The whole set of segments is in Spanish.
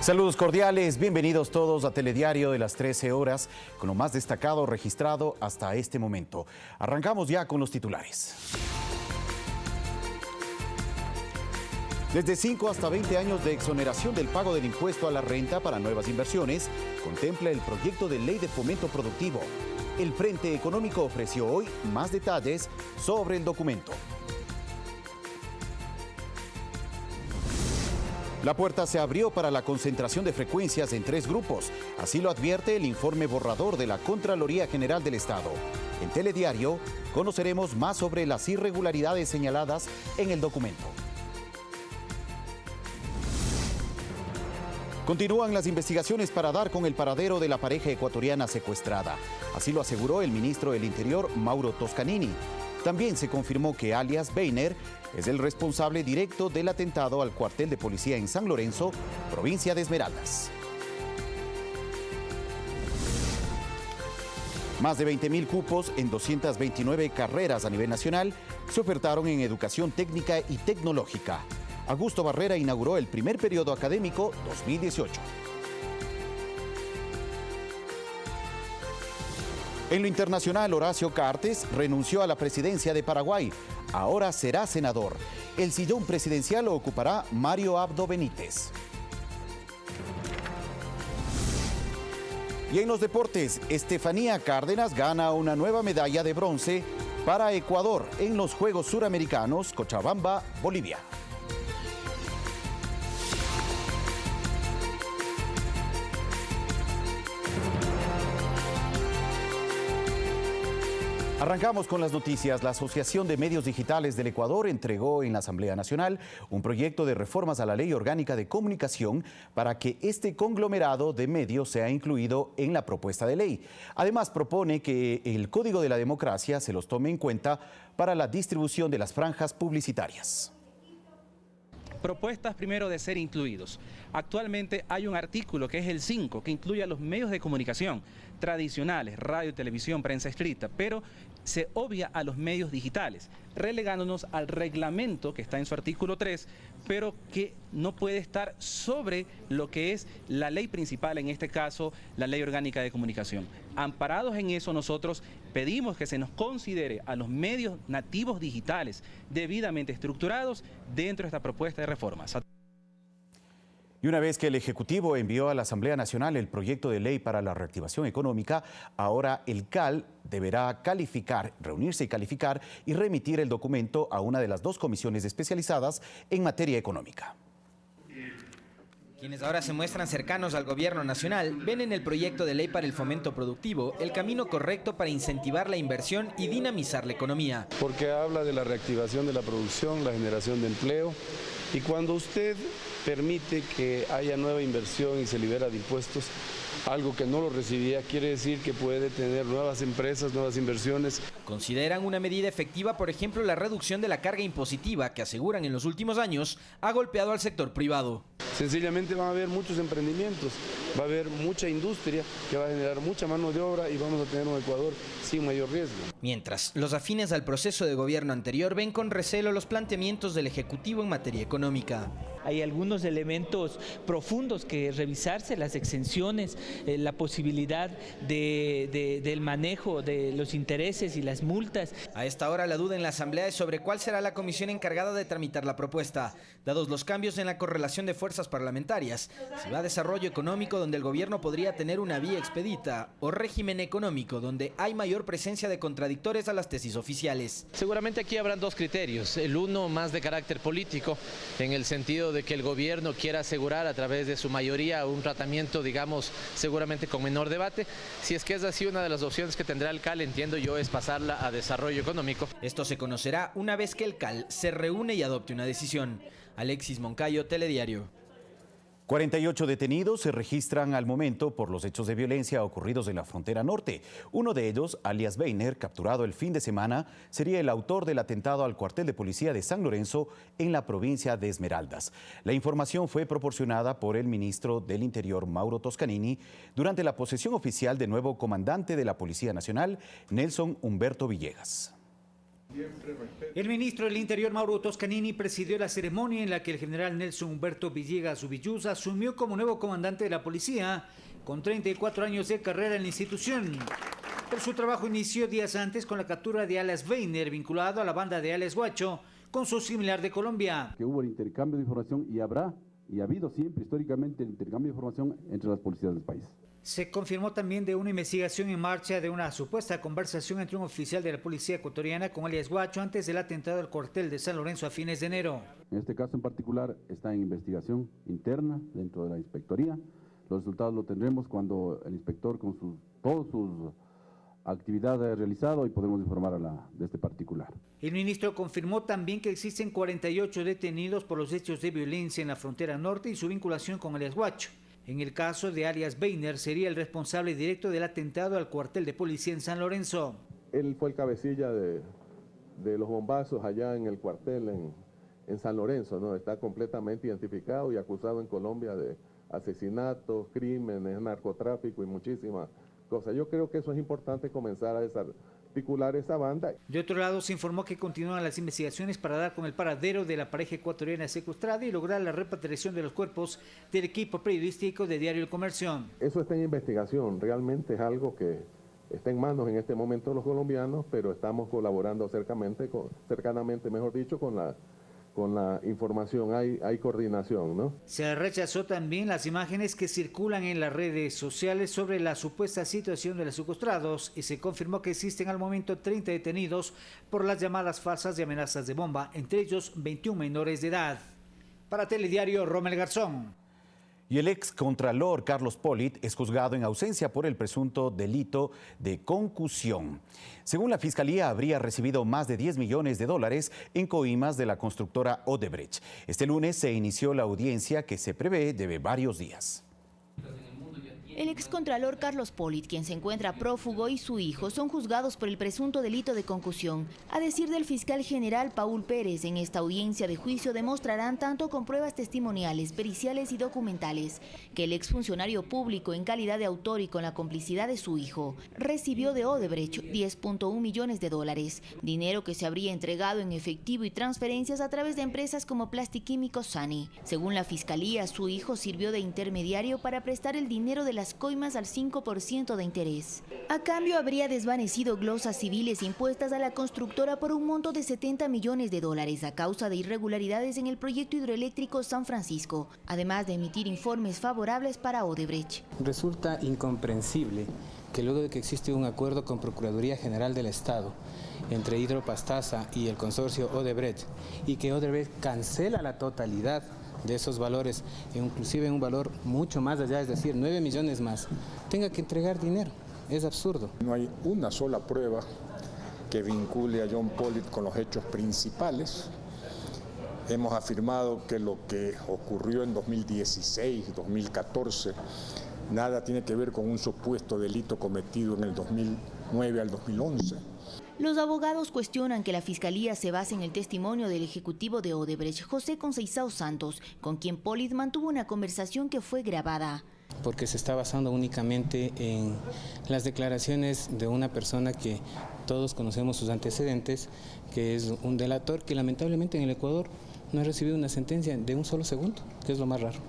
Saludos cordiales, bienvenidos todos a Telediario de las 13 horas, con lo más destacado registrado hasta este momento. Arrancamos ya con los titulares. Desde 5 hasta 20 años de exoneración del pago del impuesto a la renta para nuevas inversiones, contempla el proyecto de ley de fomento productivo. El Frente Económico ofreció hoy más detalles sobre el documento. La puerta se abrió para la concentración de frecuencias en 3 grupos. Así lo advierte el informe borrador de la Contraloría General del Estado. En Telediario conoceremos más sobre las irregularidades señaladas en el documento. Continúan las investigaciones para dar con el paradero de la pareja ecuatoriana secuestrada. Así lo aseguró el ministro del Interior, Mauro Toscanini. También se confirmó que alias Weiner es el responsable directo del atentado al cuartel de policía en San Lorenzo, provincia de Esmeraldas. Más de 20.000 cupos en 229 carreras a nivel nacional se ofertaron en educación técnica y tecnológica. Augusto Barrera inauguró el primer periodo académico 2018. En lo internacional, Horacio Cartes renunció a la presidencia de Paraguay. Ahora será senador. El sillón presidencial lo ocupará Mario Abdo Benítez. Y en los deportes, Estefanía Cárdenas gana una nueva medalla de bronce para Ecuador en los Juegos Suramericanos Cochabamba, Bolivia. Arrancamos con las noticias. La Asociación de Medios Digitales del Ecuador entregó en la Asamblea Nacional un proyecto de reformas a la Ley Orgánica de Comunicación para que este conglomerado de medios sea incluido en la propuesta de ley. Además, propone que el Código de la Democracia se los tome en cuenta para la distribución de las franjas publicitarias. Propuestas primero de ser incluidos. Actualmente hay un artículo que es el 5, que incluye a los medios de comunicación tradicionales, radio, televisión, prensa escrita, pero se obvia a los medios digitales, relegándonos al reglamento que está en su artículo 3, pero que no puede estar sobre lo que es la ley principal, en este caso la Ley Orgánica de Comunicación. Amparados en eso, nosotros pedimos que se nos considere a los medios nativos digitales debidamente estructurados dentro de esta propuesta de reformas. Y una vez que el Ejecutivo envió a la Asamblea Nacional el proyecto de ley para la reactivación económica, ahora el CAL deberá reunirse y calificar y remitir el documento a una de las 2 comisiones especializadas en materia económica. Quienes ahora se muestran cercanos al gobierno nacional ven en el proyecto de ley para el fomento productivo el camino correcto para incentivar la inversión y dinamizar la economía. Porque habla de la reactivación de la producción, la generación de empleo, y cuando usted permite que haya nueva inversión y se libera de impuestos, algo que no lo recibía, quiere decir que puede tener nuevas empresas, nuevas inversiones. Consideran una medida efectiva, por ejemplo, la reducción de la carga impositiva que aseguran en los últimos años ha golpeado al sector privado. Sencillamente van a haber muchos emprendimientos, va a haber mucha industria que va a generar mucha mano de obra y vamos a tener un Ecuador sin mayor riesgo. Mientras, los afines al proceso de gobierno anterior ven con recelo los planteamientos del Ejecutivo en materia económica. Hay algunos elementos profundos que revisarse, las exenciones, la posibilidad del manejo de los intereses y las multas. A esta hora la duda en la Asamblea es sobre cuál será la comisión encargada de tramitar la propuesta. Dados los cambios en la correlación de fuerzas parlamentarias, si va a desarrollo económico donde el gobierno podría tener una vía expedita o régimen económico donde hay mayor presencia de contradictores a las tesis oficiales. Seguramente aquí habrán 2 criterios, el uno más de carácter político, en el sentido de que el gobierno quiera asegurar a través de su mayoría un tratamiento, digamos, seguramente con menor debate. Si es que es así, una de las opciones que tendrá el CAL, entiendo yo, es pasarla a desarrollo económico. Esto se conocerá una vez que el CAL se reúne y adopte una decisión. Alexis Moncayo, Telediario. 48 detenidos se registran al momento por los hechos de violencia ocurridos en la frontera norte. Uno de ellos, alias Weiner, capturado el fin de semana, sería el autor del atentado al cuartel de policía de San Lorenzo en la provincia de Esmeraldas. La información fue proporcionada por el ministro del Interior, Mauro Toscanini, durante la posesión oficial del nuevo comandante de la Policía Nacional, Nelson Humberto Villegas. El ministro del Interior, Mauro Toscanini, presidió la ceremonia en la que el general Nelson Humberto Villegas Ubilluza asumió como nuevo comandante de la policía, con 34 años de carrera en la institución. Pero su trabajo inició días antes con la captura de Alias Weiner, vinculado a la banda de Alias Guacho, con su similar de Colombia. Que hubo el intercambio de información y habrá, y ha habido siempre históricamente el intercambio de información entre las policías del país. Se confirmó también de una investigación en marcha de una supuesta conversación entre un oficial de la policía ecuatoriana con alias Guacho antes del atentado al cuartel de San Lorenzo a fines de enero. En este caso en particular está en investigación interna dentro de la inspectoría. Los resultados los tendremos cuando el inspector con todas sus actividades realizado y podremos informar de este particular. El ministro confirmó también que existen 48 detenidos por los hechos de violencia en la frontera norte y su vinculación con alias Guacho. En el caso de alias Weiner, sería el responsable directo del atentado al cuartel de policía en San Lorenzo. Él fue el cabecilla de los bombazos allá en el cuartel en San Lorenzo, ¿no? Está completamente identificado y acusado en Colombia de asesinatos, crímenes, narcotráfico y muchísimas cosas. Yo creo que eso es importante, comenzar a desarticular esa banda. De otro lado, se informó que continúan las investigaciones para dar con el paradero de la pareja ecuatoriana secuestrada y lograr la repatriación de los cuerpos del equipo periodístico de Diario El Comercio. Eso está en investigación, realmente es algo que está en manos en este momento de los colombianos, pero estamos colaborando cercanamente, mejor dicho, con la información, hay coordinación, ¿no? Se rechazó también las imágenes que circulan en las redes sociales sobre la supuesta situación de los secuestrados y se confirmó que existen al momento 30 detenidos por las llamadas falsas de amenazas de bomba, entre ellos 21 menores de edad. Para Telediario, Rommel Garzón. Y el ex contralor Carlos Polit es juzgado en ausencia por el presunto delito de concusión. Según la Fiscalía, habría recibido más de 10 millones de dólares en coimas de la constructora Odebrecht. Este lunes se inició la audiencia que se prevé de varios días. El excontralor Carlos Polit, quien se encuentra prófugo, y su hijo son juzgados por el presunto delito de concusión. A decir del fiscal general Paul Pérez, en esta audiencia de juicio demostrarán tanto con pruebas testimoniales, periciales y documentales que el exfuncionario público, en calidad de autor y con la complicidad de su hijo, recibió de Odebrecht 10.1 millones de dólares, dinero que se habría entregado en efectivo y transferencias a través de empresas como Plastiquímicos Sani. Según la fiscalía, su hijo sirvió de intermediario para prestar el dinero de las coimas al 5% de interés. A cambio, habría desvanecido glosas civiles impuestas a la constructora por un monto de 70 millones de dólares a causa de irregularidades en el proyecto hidroeléctrico San Francisco, además de emitir informes favorables para Odebrecht. Resulta incomprensible que luego de que existe un acuerdo con Procuraduría General del Estado entre Hidropastasa y el consorcio Odebrecht y que Odebrecht cancela la totalidad de esos valores, inclusive un valor mucho más allá, es decir, 9 millones más, tenga que entregar dinero. Es absurdo. No hay una sola prueba que vincule a John Polit con los hechos principales. Hemos afirmado que lo que ocurrió en 2016, 2014, nada tiene que ver con un supuesto delito cometido en el 2009 al 2011. Los abogados cuestionan que la Fiscalía se base en el testimonio del ejecutivo de Odebrecht, José Conceizao Santos, con quien Polit mantuvo una conversación que fue grabada. Porque se está basando únicamente en las declaraciones de una persona que todos conocemos sus antecedentes, que es un delator que lamentablemente en el Ecuador no ha recibido una sentencia de un solo segundo, que es lo más raro.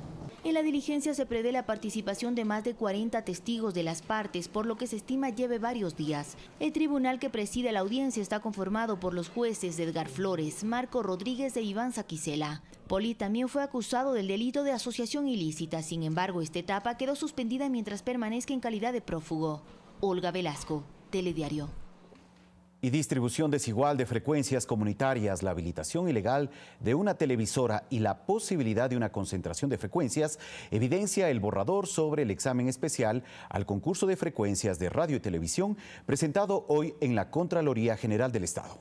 En la diligencia se prevé la participación de más de 40 testigos de las partes, por lo que se estima lleve varios días. El tribunal que preside la audiencia está conformado por los jueces Edgar Flores, Marco Rodríguez e Iván Saquicela. Polit también fue acusado del delito de asociación ilícita, sin embargo, esta etapa quedó suspendida mientras permanezca en calidad de prófugo. Olga Velasco, Telediario. Y distribución desigual de frecuencias comunitarias, la habilitación ilegal de una televisora y la posibilidad de una concentración de frecuencias evidencia el borrador sobre el examen especial al concurso de frecuencias de radio y televisión presentado hoy en la Contraloría General del Estado.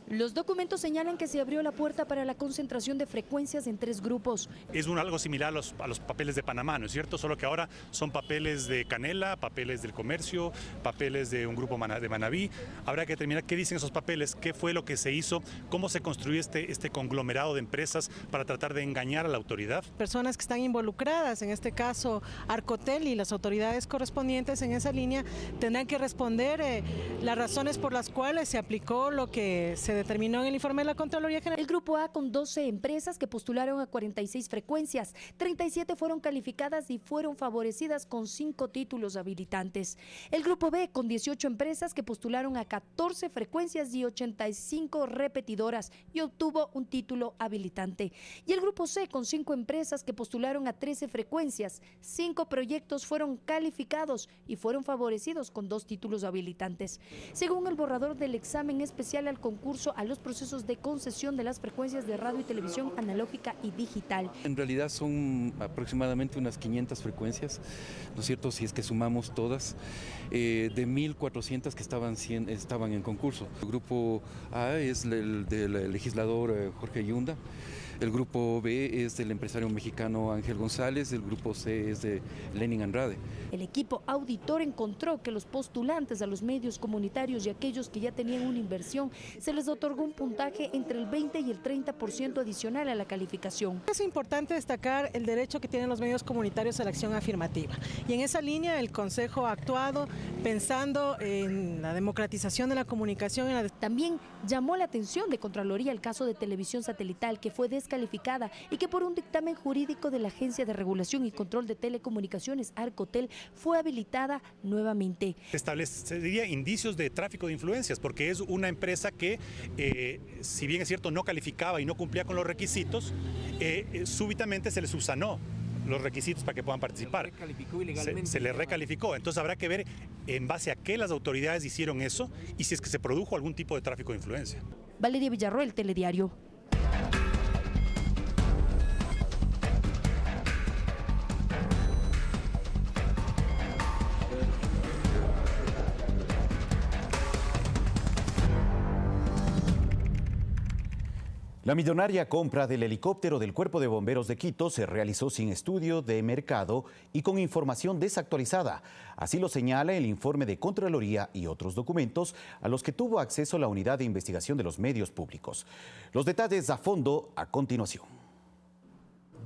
Los documentos señalan que se abrió la puerta para la concentración de frecuencias en 3 grupos. Es algo similar a los papeles de Panamá, ¿no es cierto? Solo que ahora son papeles de Canela, papeles del comercio, papeles de un grupo de Manabí. Habrá que determinar qué dicen esos papeles, qué fue lo que se hizo, cómo se construyó este conglomerado de empresas para tratar de engañar a la autoridad. Personas que están involucradas, en este caso Arcotel y las autoridades correspondientes en esa línea, tendrán que responder las razones por las cuales se aplicó lo que se determinó en el informe de la Contraloría General. El grupo A, con 12 empresas que postularon a 46 frecuencias, 37 fueron calificadas y fueron favorecidas con 5 títulos habilitantes. El grupo B, con 18 empresas que postularon a 14 frecuencias y 85 repetidoras y obtuvo un título habilitante. Y el grupo C, con 5 empresas que postularon a 13 frecuencias, 5 proyectos fueron calificados y fueron favorecidos con 2 títulos habilitantes. Según el borrador del examen especial al concurso a los procesos de concesión de las frecuencias de radio y televisión analógica y digital. En realidad son aproximadamente unas 500 frecuencias, ¿no es cierto? Si es que sumamos todas, de 1.400 que estaban en concurso. El grupo A es el del legislador Jorge Yunda. El grupo B es del empresario mexicano Ángel González, el grupo C es de Lenin Andrade. El equipo auditor encontró que los postulantes a los medios comunitarios y aquellos que ya tenían una inversión se les otorgó un puntaje entre el 20 y el 30% adicional a la calificación. Es importante destacar el derecho que tienen los medios comunitarios a la acción afirmativa. Y en esa línea el Consejo ha actuado pensando en la democratización de la comunicación. También llamó la atención de Contraloría el caso de Televisión Satelital, que fue descalificada y que por un dictamen jurídico de la Agencia de Regulación y Control de Telecomunicaciones, Arcotel, fue habilitada nuevamente. Establecería indicios de tráfico de influencias, porque es una empresa que, si bien es cierto, no calificaba y no cumplía con los requisitos, súbitamente se le subsanó los requisitos para que puedan participar. Se le recalificó. Entonces habrá que ver en base a qué las autoridades hicieron eso y si es que se produjo algún tipo de tráfico de influencia. Valeria Villarroel, Telediario. La millonaria compra del helicóptero del Cuerpo de Bomberos de Quito se realizó sin estudio de mercado y con información desactualizada. Así lo señala el informe de Contraloría y otros documentos a los que tuvo acceso la Unidad de Investigación de los Medios Públicos. Los detalles a fondo a continuación.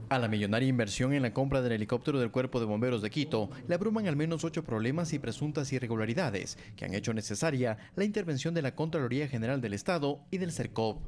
A la millonaria inversión en la compra del helicóptero del Cuerpo de Bomberos de Quito le abruman al menos 8 problemas y presuntas irregularidades que han hecho necesaria la intervención de la Contraloría General del Estado y del CERCOP.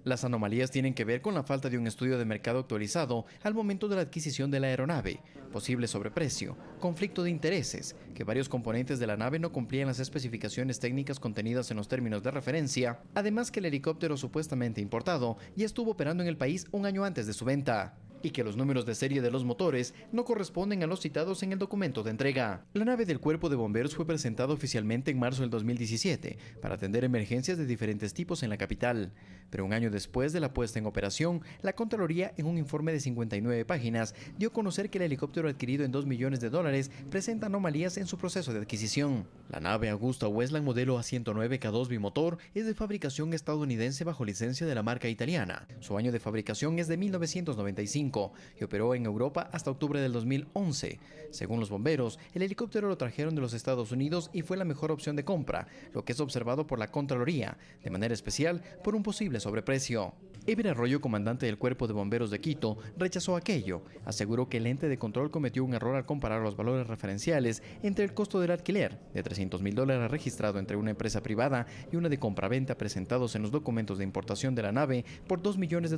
Las anomalías tienen que ver con la falta de un estudio de mercado actualizado al momento de la adquisición de la aeronave, posible sobreprecio, conflicto de intereses, que varios componentes de la nave no cumplían las especificaciones técnicas contenidas en los términos de referencia, además que el helicóptero supuestamente importado ya estuvo operando en el país un año antes de su venta, y que los números de serie de los motores no corresponden a los citados en el documento de entrega. La nave del Cuerpo de Bomberos fue presentada oficialmente en marzo del 2017 para atender emergencias de diferentes tipos en la capital, pero un año después de la puesta en operación, la Contraloría, en un informe de 59 páginas, dio a conocer que el helicóptero adquirido en $2 millones presenta anomalías en su proceso de adquisición. La nave Augusta Westland modelo A109 K2 bimotor es de fabricación estadounidense bajo licencia de la marca italiana. Su año de fabricación es de 1995 y operó en Europa hasta octubre del 2011. Según los bomberos, el helicóptero lo trajeron de los Estados Unidos y fue la mejor opción de compra, lo que es observado por la Contraloría, de manera especial por un posible sobreprecio. Eber Arroyo, comandante del Cuerpo de Bomberos de Quito, rechazó aquello. Aseguró que el ente de control cometió un error al comparar los valores referenciales entre el costo del alquiler de $300.000 registrado entre una empresa privada y una de compraventa presentados en los documentos de importación de la nave por $2 millones,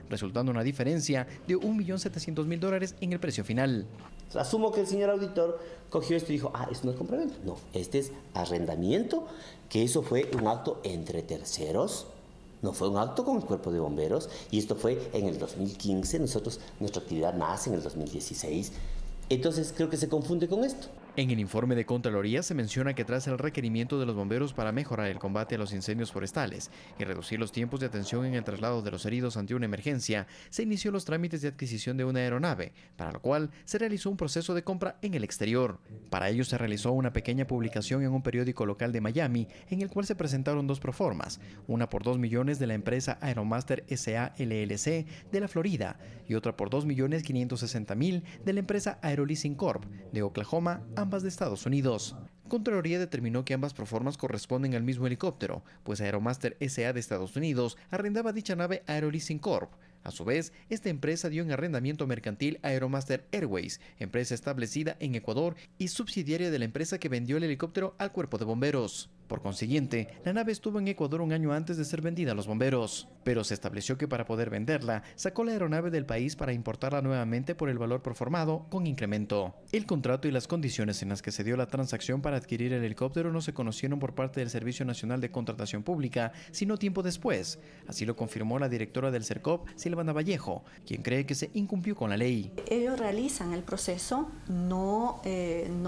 resultando una diferencia de $1.700.000 en el precio final. Asumo que el señor auditor cogió esto y dijo, esto no es compraventa. No, este es arrendamiento, que eso fue un acto entre terceros. No fue un acto con el Cuerpo de Bomberos y esto fue en el 2015, nuestra actividad nace en el 2016. Entonces creo que se confunde con esto. En el informe de Contraloría se menciona que tras el requerimiento de los bomberos para mejorar el combate a los incendios forestales y reducir los tiempos de atención en el traslado de los heridos ante una emergencia, se inició los trámites de adquisición de una aeronave, para lo cual se realizó un proceso de compra en el exterior. Para ello se realizó una pequeña publicación en un periódico local de Miami, en el cual se presentaron dos proformas, una por 2 millones de la empresa Aeromaster S.A. LLC de la Florida y otra por 2.560.000 de la empresa Aeroleasing Corp. de Oklahoma, ambas de Estados Unidos. Contraloría determinó que ambas proformas corresponden al mismo helicóptero, pues Aeromaster S.A. de Estados Unidos arrendaba dicha nave Aeroleasing Corp. A su vez, esta empresa dio en arrendamiento mercantil a Aeromaster Airways, empresa establecida en Ecuador y subsidiaria de la empresa que vendió el helicóptero al Cuerpo de Bomberos. Por consiguiente, la nave estuvo en Ecuador un año antes de ser vendida a los bomberos, pero se estableció que para poder venderla, sacó la aeronave del país para importarla nuevamente por el valor proformado con incremento. El contrato y las condiciones en las que se dio la transacción para adquirir el helicóptero no se conocieron por parte del Servicio Nacional de Contratación Pública, sino tiempo después. Así lo confirmó la directora del CERCOP, Silvana Vallejo, quien cree que se incumplió con la ley. Ellos realizan el proceso, no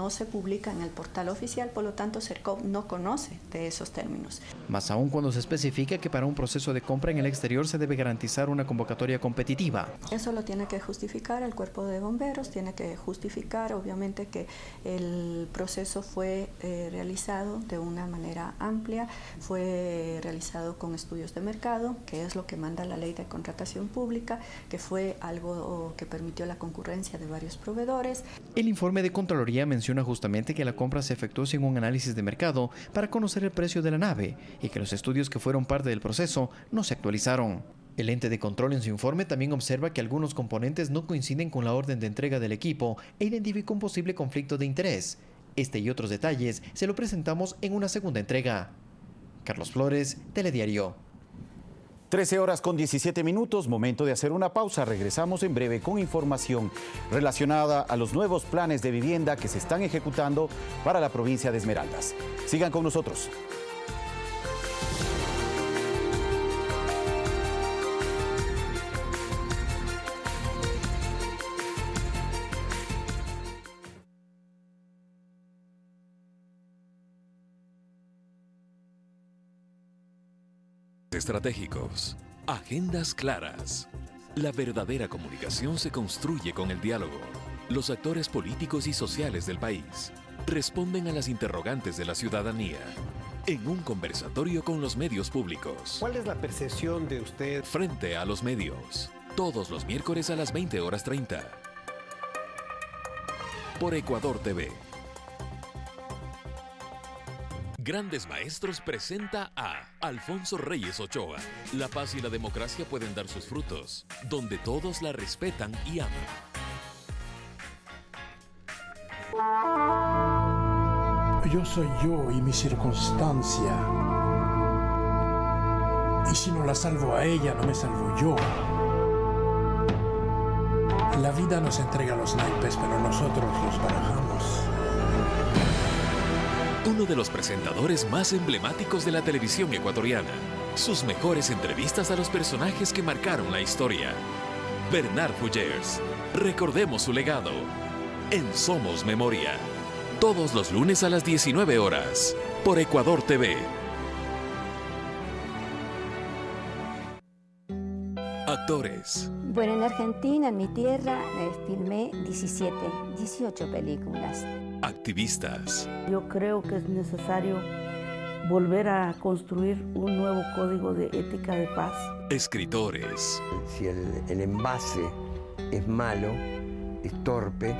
se publica en el portal oficial, por lo tanto CERCOP no conoce de esos términos. Más aún cuando se especifica que para un proceso de compra en el exterior se debe garantizar una convocatoria competitiva. Eso lo tiene que justificar el Cuerpo de Bomberos, tiene que justificar obviamente que el proceso fue realizado de una manera amplia, fue realizado con estudios de mercado, que es lo que manda la Ley de Contratación Pública, que fue algo que permitió la concurrencia de varios proveedores. El informe de Contraloría menciona justamente que la compra se efectuó sin un análisis de mercado para conocer el precio de la nave y que los estudios que fueron parte del proceso no se actualizaron. El ente de control en su informe también observa que algunos componentes no coinciden con la orden de entrega del equipo e identificó un posible conflicto de interés. Este y otros detalles se lo presentamos en una segunda entrega. Carlos Flores, Telediario. 13:17, momento de hacer una pausa. Regresamos en breve con información relacionada a los nuevos planes de vivienda que se están ejecutando para la provincia de Esmeraldas. Sigan con nosotros. Estratégicos, agendas claras. La verdadera comunicación se construye con el diálogo. Los actores políticos y sociales del país responden a las interrogantes de la ciudadanía en un conversatorio con los medios públicos. ¿Cuál es la percepción de usted? Frente a los medios, todos los miércoles a las 20:30. Por Ecuador TV. Grandes Maestros presenta a Alfonso Reyes Ochoa. La paz y la democracia pueden dar sus frutos, donde todos la respetan y aman. Yo soy yo y mi circunstancia. Y si no la salvo a ella, no me salvo yo. La vida nos entrega los naipes, pero nosotros los barajamos. Uno de los presentadores más emblemáticos de la televisión ecuatoriana. Sus mejores entrevistas a los personajes que marcaron la historia. Bernard Fullers. Recordemos su legado. En Somos Memoria. Todos los lunes a las 19 horas. Por Ecuador TV. Actores. Bueno, en Argentina, en mi tierra, filmé 18 películas. Activistas. Yo creo que es necesario volver a construir un nuevo código de ética de paz. Escritores. Si el envase es malo, es torpe,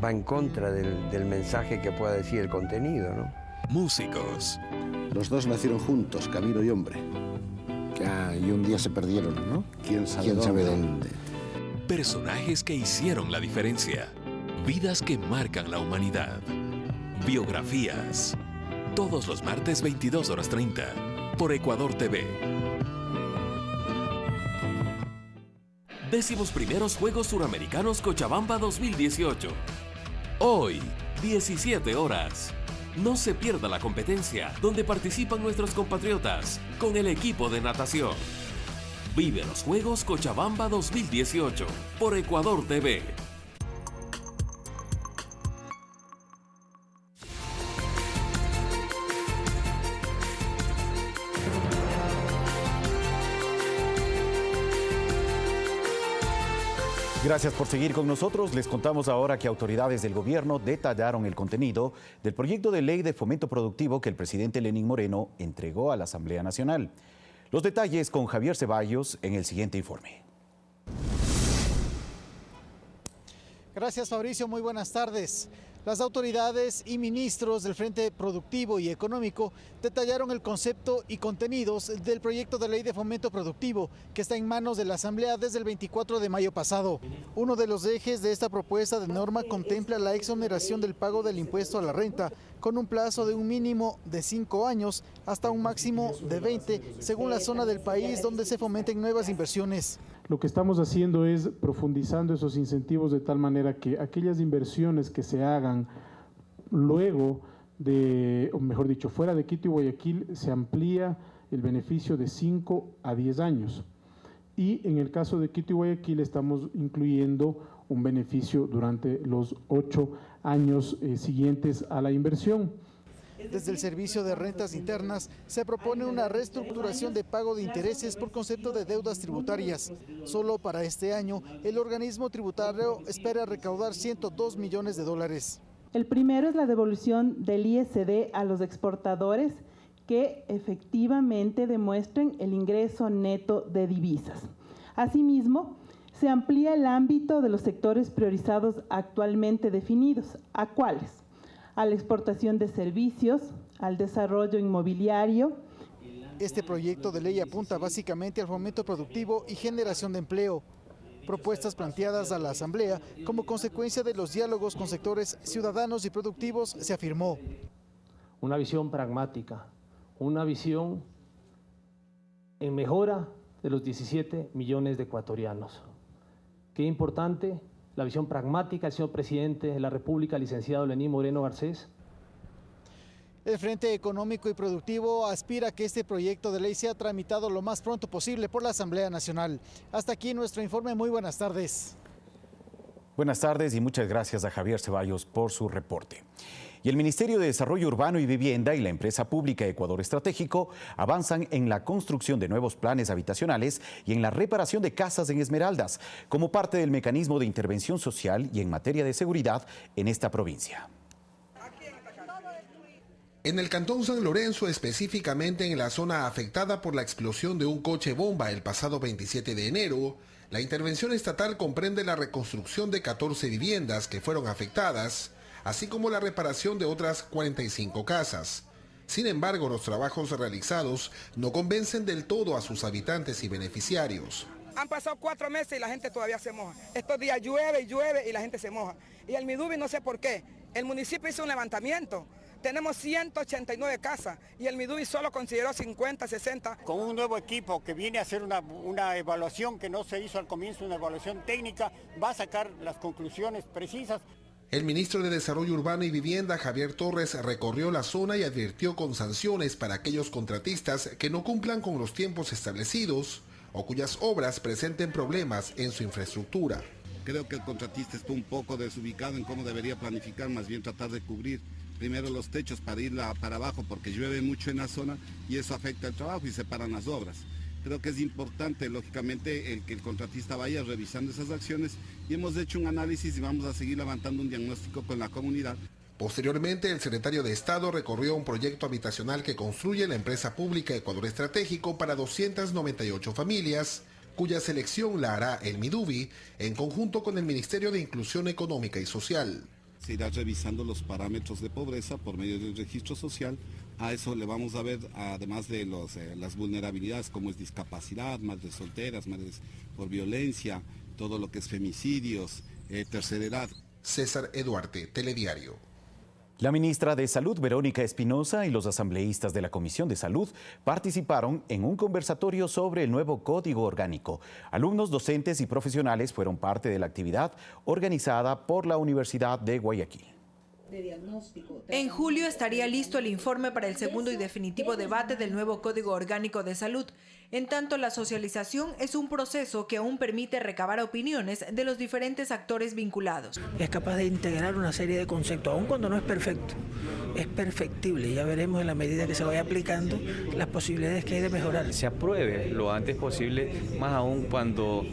va en contra del mensaje que pueda decir el contenido, ¿no? Músicos. Los dos nacieron juntos, Camilo y Hombre. Y un día se perdieron, ¿no? ¿Quién sabe dónde? Personajes que hicieron la diferencia. Vidas que marcan la humanidad. Biografías. Todos los martes 22:30. Por Ecuador TV. 11º Juegos Suramericanos Cochabamba 2018. Hoy, 17 horas. No se pierda la competencia donde participan nuestros compatriotas con el equipo de natación. Vive los Juegos Cochabamba 2018 por Ecuador TV. Gracias por seguir con nosotros. Les contamos ahora que autoridades del gobierno detallaron el contenido del proyecto de ley de fomento productivo que el presidente Lenín Moreno entregó a la Asamblea Nacional. Los detalles con Javier Ceballos en el siguiente informe. Gracias, Fabricio. Muy buenas tardes. Las autoridades y ministros del Frente Productivo y Económico detallaron el concepto y contenidos del proyecto de ley de fomento productivo que está en manos de la Asamblea desde el 24 de mayo pasado. Uno de los ejes de esta propuesta de norma contempla la exoneración del pago del impuesto a la renta con un plazo de un mínimo de 5 años hasta un máximo de 20, según la zona del país donde se fomenten nuevas inversiones. Lo que estamos haciendo es profundizando esos incentivos de tal manera que aquellas inversiones que se hagan luego de, o mejor dicho, fuera de Quito y Guayaquil, se amplía el beneficio de 5 a 10 años. Y en el caso de Quito y Guayaquil estamos incluyendo un beneficio durante los 8 años siguientes a la inversión. Desde el Servicio de Rentas Internas se propone una reestructuración de pago de intereses por concepto de deudas tributarias. Solo para este año, el organismo tributario espera recaudar $102 millones. El primero es la devolución del ISD a los exportadores que efectivamente demuestren el ingreso neto de divisas. Asimismo, se amplía el ámbito de los sectores priorizados actualmente definidos. ¿A cuáles? A la exportación de servicios, al desarrollo inmobiliario. Este proyecto de ley apunta básicamente al fomento productivo y generación de empleo. Propuestas planteadas a la Asamblea como consecuencia de los diálogos con sectores ciudadanos y productivos, se afirmó. Una visión pragmática, una visión en mejora de los 17 millones de ecuatorianos. Qué importante la visión pragmática del señor presidente de la República, licenciado Lenín Moreno Garcés. El Frente Económico y Productivo aspira a que este proyecto de ley sea tramitado lo más pronto posible por la Asamblea Nacional. Hasta aquí nuestro informe. Muy buenas tardes. Buenas tardes y muchas gracias a Javier Ceballos por su reporte. Y el Ministerio de Desarrollo Urbano y Vivienda y la empresa pública Ecuador Estratégico avanzan en la construcción de nuevos planes habitacionales y en la reparación de casas en Esmeraldas, como parte del mecanismo de intervención social y en materia de seguridad en esta provincia. En el Cantón San Lorenzo, específicamente en la zona afectada por la explosión de un coche bomba el pasado 27 de enero, la intervención estatal comprende la reconstrucción de 14 viviendas que fueron afectadas, así como la reparación de otras 45 casas. Sin embargo, los trabajos realizados no convencen del todo a sus habitantes y beneficiarios. Han pasado 4 meses y la gente todavía se moja. Estos días llueve y llueve y la gente se moja. Y el Midubi no sé por qué. El municipio hizo un levantamiento. Tenemos 189 casas y el Midubi solo consideró 50, 60. Con un nuevo equipo que viene a hacer una evaluación que no se hizo al comienzo, una evaluación técnica, va a sacar las conclusiones precisas. El ministro de Desarrollo Urbano y Vivienda, Javier Torres, recorrió la zona y advirtió con sanciones para aquellos contratistas que no cumplan con los tiempos establecidos o cuyas obras presenten problemas en su infraestructura. Creo que el contratista está un poco desubicado en cómo debería planificar, más bien tratar de cubrir primero los techos para ir para abajo porque llueve mucho en la zona y eso afecta el trabajo y se paran las obras. Creo que es importante, lógicamente, que el contratista vaya revisando esas acciones y hemos hecho un análisis y vamos a seguir levantando un diagnóstico con la comunidad. Posteriormente, el secretario de Estado recorrió un proyecto habitacional que construye la empresa pública Ecuador Estratégico para 298 familias, cuya selección la hará el Midubi en conjunto con el Ministerio de Inclusión Económica y Social. Se irá revisando los parámetros de pobreza por medio del registro social. A eso le vamos a ver, además de las vulnerabilidades como es discapacidad, madres solteras, madres por violencia, todo lo que es femicidios, tercera edad. César Eduarte, Telediario. La ministra de Salud, Verónica Espinosa, y los asambleístas de la Comisión de Salud participaron en un conversatorio sobre el nuevo Código Orgánico. Alumnos, docentes y profesionales fueron parte de la actividad organizada por la Universidad de Guayaquil. En julio estaría listo el informe para el segundo y definitivo debate del nuevo Código Orgánico de Salud. En tanto, la socialización es un proceso que aún permite recabar opiniones de los diferentes actores vinculados. Es capaz de integrar una serie de conceptos, aun cuando no es perfecto, es perfectible. Ya veremos en la medida que se vaya aplicando las posibilidades que hay de mejorar. Se apruebe lo antes posible, más aún cuando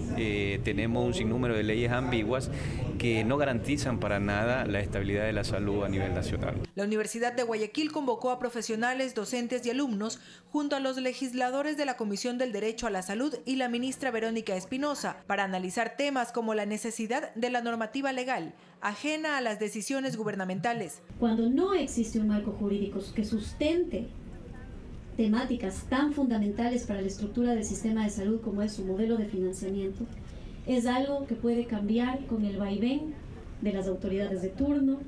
tenemos un sinnúmero de leyes ambiguas que no garantizan para nada la estabilidad de la salud a nivel nacional. La Universidad de Guayaquil convocó a profesionales, docentes y alumnos junto a los legisladores de la Comisión del Derecho a la Salud y la ministra Verónica Espinosa para analizar temas como la necesidad de la normativa legal ajena a las decisiones gubernamentales. Cuando no existe un marco jurídico que sustente temáticas tan fundamentales para la estructura del sistema de salud como es su modelo de financiamiento, es algo que puede cambiar con el vaivén de las autoridades de turno.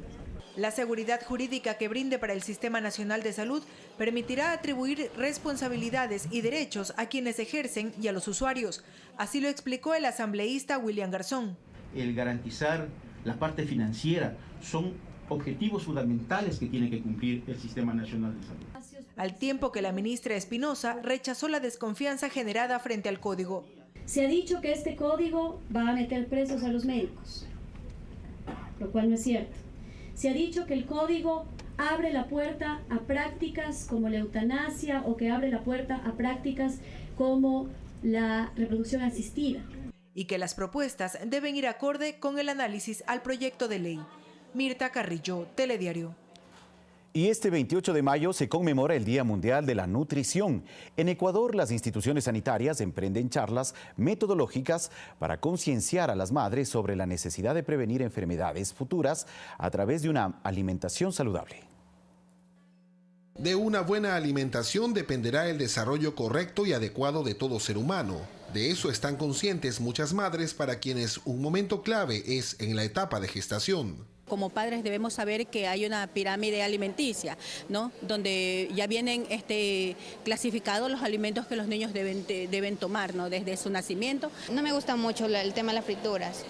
La seguridad jurídica que brinde para el Sistema Nacional de Salud permitirá atribuir responsabilidades y derechos a quienes ejercen y a los usuarios. Así lo explicó el asambleísta William Garzón. El garantizar la parte financiera son objetivos fundamentales que tiene que cumplir el Sistema Nacional de Salud. Al tiempo que la ministra Espinosa rechazó la desconfianza generada frente al código. Se ha dicho que este código va a meter presos a los médicos, lo cual no es cierto. Se ha dicho que el código abre la puerta a prácticas como la eutanasia o que abre la puerta a prácticas como la reproducción asistida. Y que las propuestas deben ir acorde con el análisis al proyecto de ley. Mirta Carrillo, Telediario. Y este 28 de mayo se conmemora el Día Mundial de la Nutrición. En Ecuador, las instituciones sanitarias emprenden charlas metodológicas para concienciar a las madres sobre la necesidad de prevenir enfermedades futuras a través de una alimentación saludable. De una buena alimentación dependerá el desarrollo correcto y adecuado de todo ser humano. De eso están conscientes muchas madres para quienes un momento clave es en la etapa de gestación. Como padres debemos saber que hay una pirámide alimenticia, ¿no? Donde ya vienen clasificados los alimentos que los niños deben tomar, ¿no? Desde su nacimiento. No me gusta mucho el tema de las frituras.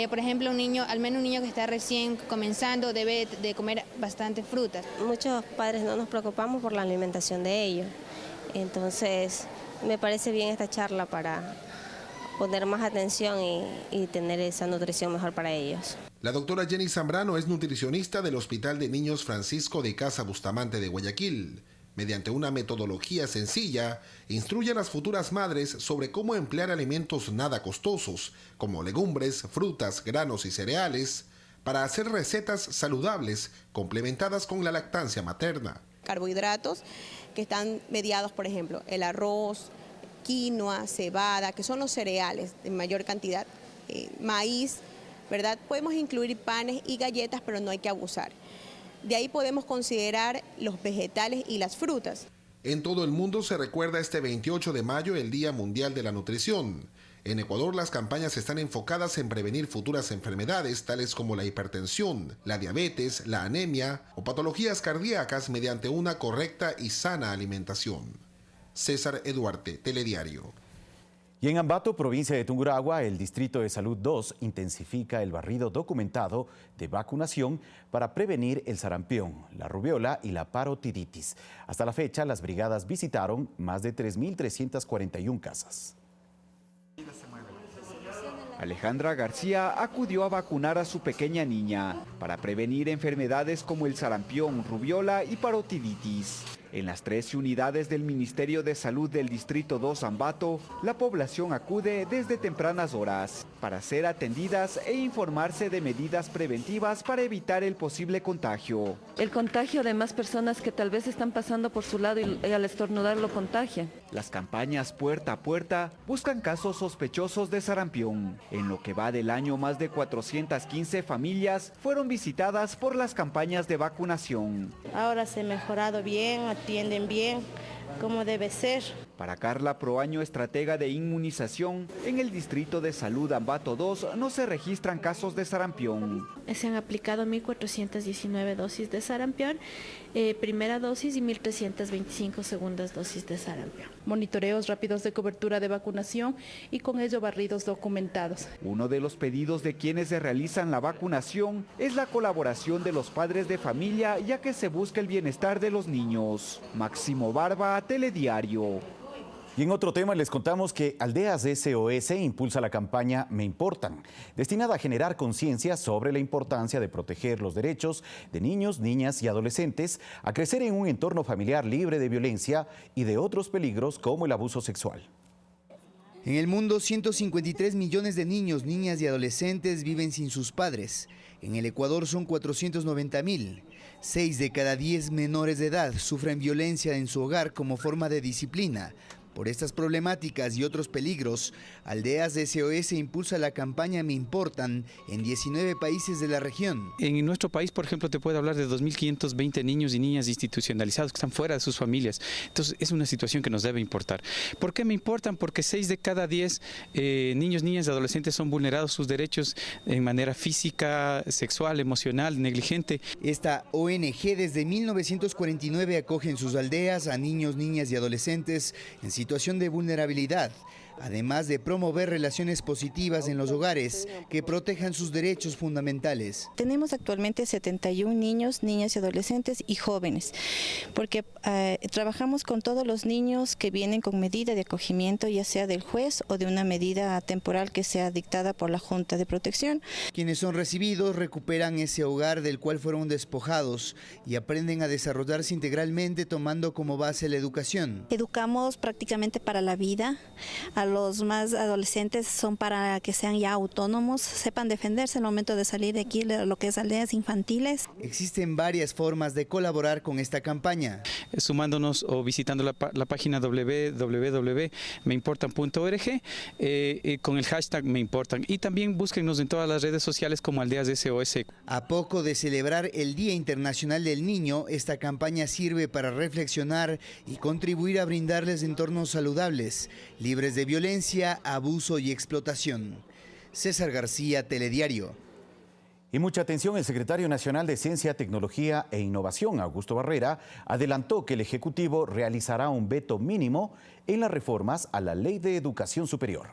Por ejemplo, al menos un niño que está recién comenzando debe de comer bastante frutas. Muchos padres no nos preocupamos por la alimentación de ellos. Entonces, me parece bien esta charla para poner más atención y tener esa nutrición mejor para ellos. La doctora Jenny Zambrano es nutricionista del Hospital de Niños Francisco de Casa Bustamante de Guayaquil. Mediante una metodología sencilla, instruye a las futuras madres sobre cómo emplear alimentos nada costosos, como legumbres, frutas, granos y cereales, para hacer recetas saludables complementadas con la lactancia materna. Carbohidratos que están mediados, por ejemplo, el arroz, quinoa, cebada, que son los cereales en mayor cantidad, maíz, ¿verdad? Podemos incluir panes y galletas, pero no hay que abusar. De ahí podemos considerar los vegetales y las frutas. En todo el mundo se recuerda este 28 de mayo el Día Mundial de la Nutrición. En Ecuador las campañas están enfocadas en prevenir futuras enfermedades tales como la hipertensión, la diabetes, la anemia o patologías cardíacas mediante una correcta y sana alimentación. César Eduarte, Telediario. Y en Ambato, provincia de Tungurahua, el Distrito de Salud 2 intensifica el barrido documentado de vacunación para prevenir el sarampión, la rubiola y la parotiditis. Hasta la fecha, las brigadas visitaron más de 3.341 casas. Alejandra García acudió a vacunar a su pequeña niña para prevenir enfermedades como el sarampión, rubiola y parotiditis. En las 13 unidades del Ministerio de Salud del Distrito 2 Ambato, la población acude desde tempranas horas para ser atendidas e informarse de medidas preventivas para evitar el posible contagio. El contagio de más personas que tal vez están pasando por su lado y al estornudar lo contagian. Las campañas puerta a puerta buscan casos sospechosos de sarampión. En lo que va del año, más de 415 familias fueron visitadas por las campañas de vacunación. Ahora se ha mejorado bien, atienden bien, como debe ser. Para Carla Proaño, estratega de inmunización, en el Distrito de Salud Ambato 2 no se registran casos de sarampión. Se han aplicado 1.419 dosis de sarampión, primera dosis, y 1.325 segundas dosis de sarampión. Monitoreos rápidos de cobertura de vacunación y con ello barridos documentados. Uno de los pedidos de quienes realizan la vacunación es la colaboración de los padres de familia, ya que se busca el bienestar de los niños. Máximo Barba, Telediario. Y en otro tema les contamos que Aldeas SOS impulsa la campaña Me Importan, destinada a generar conciencia sobre la importancia de proteger los derechos de niños, niñas y adolescentes a crecer en un entorno familiar libre de violencia y de otros peligros como el abuso sexual. En el mundo, 153 millones de niños, niñas y adolescentes viven sin sus padres. En el Ecuador son 490.000. 6 de cada 10 menores de edad sufren violencia en su hogar como forma de disciplina. Por estas problemáticas y otros peligros, Aldeas SOS impulsa la campaña Me Importan en 19 países de la región. En nuestro país, por ejemplo, te puedo hablar de 2.520 niños y niñas institucionalizados que están fuera de sus familias. Entonces, es una situación que nos debe importar. ¿Por qué me importan? Porque 6 de cada 10 niños, niñas y adolescentes son vulnerados sus derechos en manera física, sexual, emocional, negligente. Esta ONG desde 1949 acoge en sus aldeas a niños, niñas y adolescentes en situación de vulnerabilidad, además de promover relaciones positivas en los hogares que protejan sus derechos fundamentales. Tenemos actualmente 71 niños, niñas y adolescentes y jóvenes, porque trabajamos con todos los niños que vienen con medida de acogimiento, ya sea del juez o de una medida temporal que sea dictada por la Junta de Protección. Quienes son recibidos recuperan ese hogar del cual fueron despojados y aprenden a desarrollarse integralmente tomando como base la educación. Educamos prácticamente para la vida. A los más adolescentes son para que sean ya autónomos, sepan defenderse al momento de salir de aquí, lo que es aldeas infantiles. Existen varias formas de colaborar con esta campaña. Sumándonos o visitando la página www.meimportan.org con el hashtag MeImportan, y también búsquennos en todas las redes sociales como Aldeas SOS. A poco de celebrar el Día Internacional del Niño, esta campaña sirve para reflexionar y contribuir a brindarles entornos saludables, libres de violencia, abuso y explotación. César García, Telediario. Y mucha atención, el secretario nacional de Ciencia, Tecnología e Innovación, Augusto Barrera, adelantó que el Ejecutivo realizará un veto mínimo en las reformas a la Ley de Educación Superior.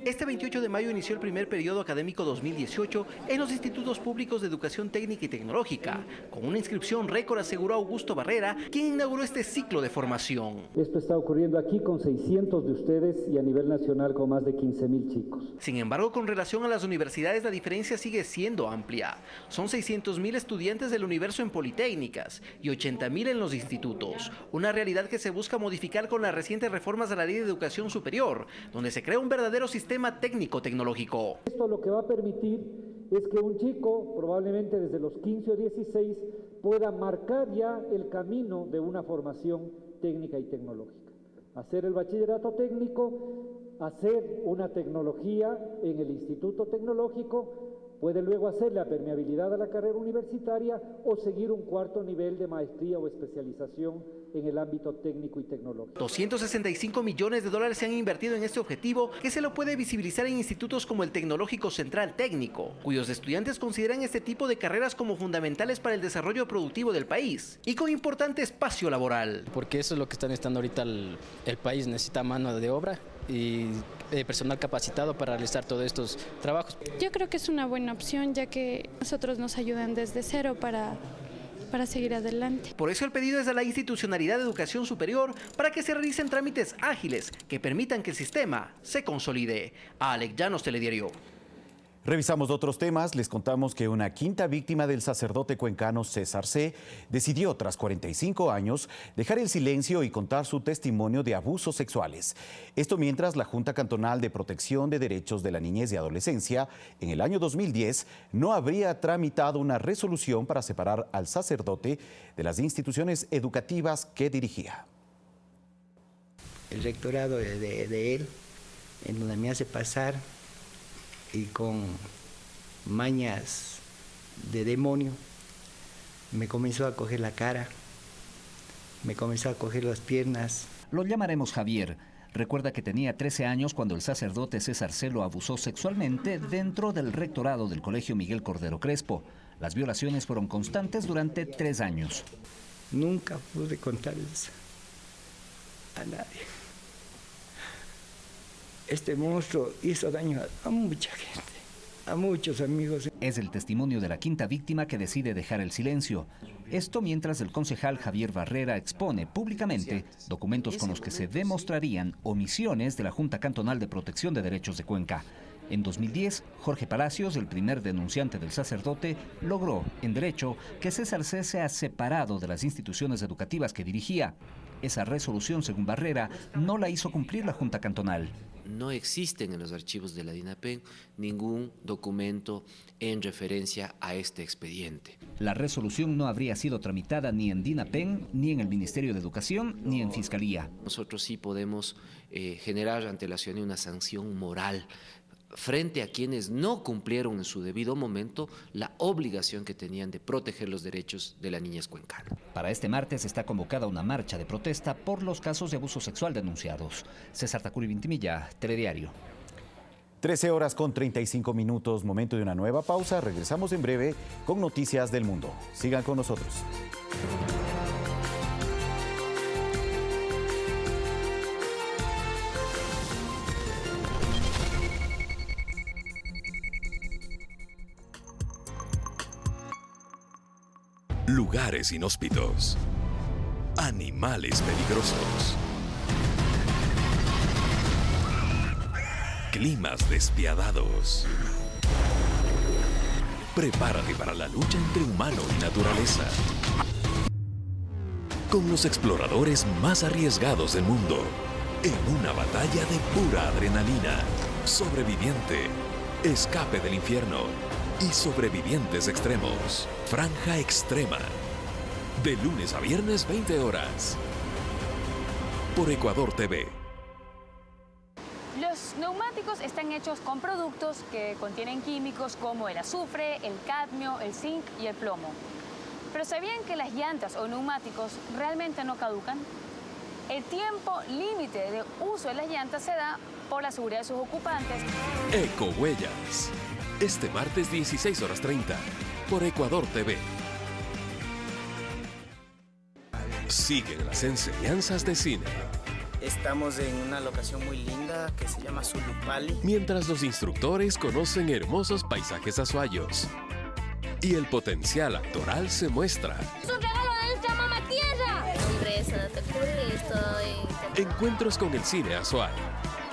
Este 28 de mayo inició el primer periodo académico 2018 en los institutos públicos de educación técnica y tecnológica, con una inscripción récord, aseguró Augusto Barrera, quien inauguró este ciclo de formación. Esto está ocurriendo aquí con 600 de ustedes y a nivel nacional con más de 15.000 chicos. Sin embargo, con relación a las universidades, la diferencia sigue siendo amplia. Son 600.000 estudiantes del universo en politécnicas y 80.000 en los institutos, una realidad que se busca modificar con las recientes reformas a la Ley de Educación Superior, donde se crea un verdadero sistema técnico-tecnológico. Esto lo que va a permitir es que un chico, probablemente desde los 15 o 16, pueda marcar ya el camino de una formación técnica y tecnológica. Hacer el bachillerato técnico, hacer una tecnología en el instituto tecnológico, puede luego hacer la permeabilidad a la carrera universitaria o seguir un cuarto nivel de maestría o especialización en el ámbito técnico y tecnológico. 265 millones de dólares se han invertido en este objetivo, que se lo puede visibilizar en institutos como el Tecnológico Central Técnico, cuyos estudiantes consideran este tipo de carreras como fundamentales para el desarrollo productivo del país y con importante espacio laboral. Porque eso es lo que está necesitando ahorita el país, necesita mano de obra y personal capacitado para realizar todos estos trabajos. Yo creo que es una buena opción, ya que nosotros nos ayudan desde cero para seguir adelante. Por eso el pedido es a la Institucionalidad de Educación Superior para que se realicen trámites ágiles que permitan que el sistema se consolide. Alex Llanos, Telediario. Revisamos otros temas. Les contamos que una quinta víctima del sacerdote cuencano César C. decidió, tras 45 años, dejar el silencio y contar su testimonio de abusos sexuales. Esto mientras la Junta Cantonal de Protección de Derechos de la Niñez y Adolescencia, en el año 2010, no habría tramitado una resolución para separar al sacerdote de las instituciones educativas que dirigía. El rectorado de él, en donde me hace pasar, y con mañas de demonio, me comenzó a coger la cara, me comenzó a coger las piernas. Lo llamaremos Javier. Recuerda que tenía 13 años cuando el sacerdote César C. lo abusó sexualmente dentro del rectorado del Colegio Miguel Cordero Crespo. Las violaciones fueron constantes durante 3 años. Nunca pude contarles a nadie. Este monstruo hizo daño a mucha gente. a muchos amigos. Es el testimonio de la quinta víctima que decide dejar el silencio. Esto mientras el concejal Javier Barrera expone públicamente documentos con los que se demostrarían omisiones de la Junta Cantonal de Protección de Derechos de Cuenca. En 2010, Jorge Palacios, el primer denunciante del sacerdote, logró, en derecho, que César C. sea separado de las instituciones educativas que dirigía. Esa resolución, según Barrera, no la hizo cumplir la Junta Cantonal. No existen en los archivos de la DINAPEN ningún documento en referencia a este expediente. La resolución no habría sido tramitada ni en DINAPEN, ni en el Ministerio de Educación, ni en Fiscalía. Nosotros sí podemos generar ante la ciudadanía una sanción moral frente a quienes no cumplieron en su debido momento la obligación que tenían de proteger los derechos de la niñez cuencana. Para este martes está convocada una marcha de protesta por los casos de abuso sexual denunciados. César Tacuri Vintimilla, Telediario. 13:35, momento de una nueva pausa. Regresamos en breve con noticias del mundo. Sigan con nosotros. Lugares inhóspitos, animales peligrosos, climas despiadados. Prepárate para la lucha entre humano y naturaleza. Con los exploradores más arriesgados del mundo, en una batalla de pura adrenalina, sobreviviente, escape del infierno y sobrevivientes extremos. Franja Extrema. De lunes a viernes, 20 horas. Por Ecuador TV. Los neumáticos están hechos con productos que contienen químicos como el azufre, el cadmio, el zinc y el plomo. Pero ¿sabían que las llantas o neumáticos realmente no caducan? El tiempo límite de uso de las llantas se da por la seguridad de sus ocupantes. Ecohuellas. Este martes 16:30 por Ecuador TV. Siguen las enseñanzas de cine. Estamos en una locación muy linda que se llama Zulupali. Mientras los instructores conocen hermosos paisajes azuayos. Y el potencial actoral se muestra. ¡Es un regalo de nuestra mamá tierra! Empresa, te juro, estoy... Encuentros con el cine Azuay.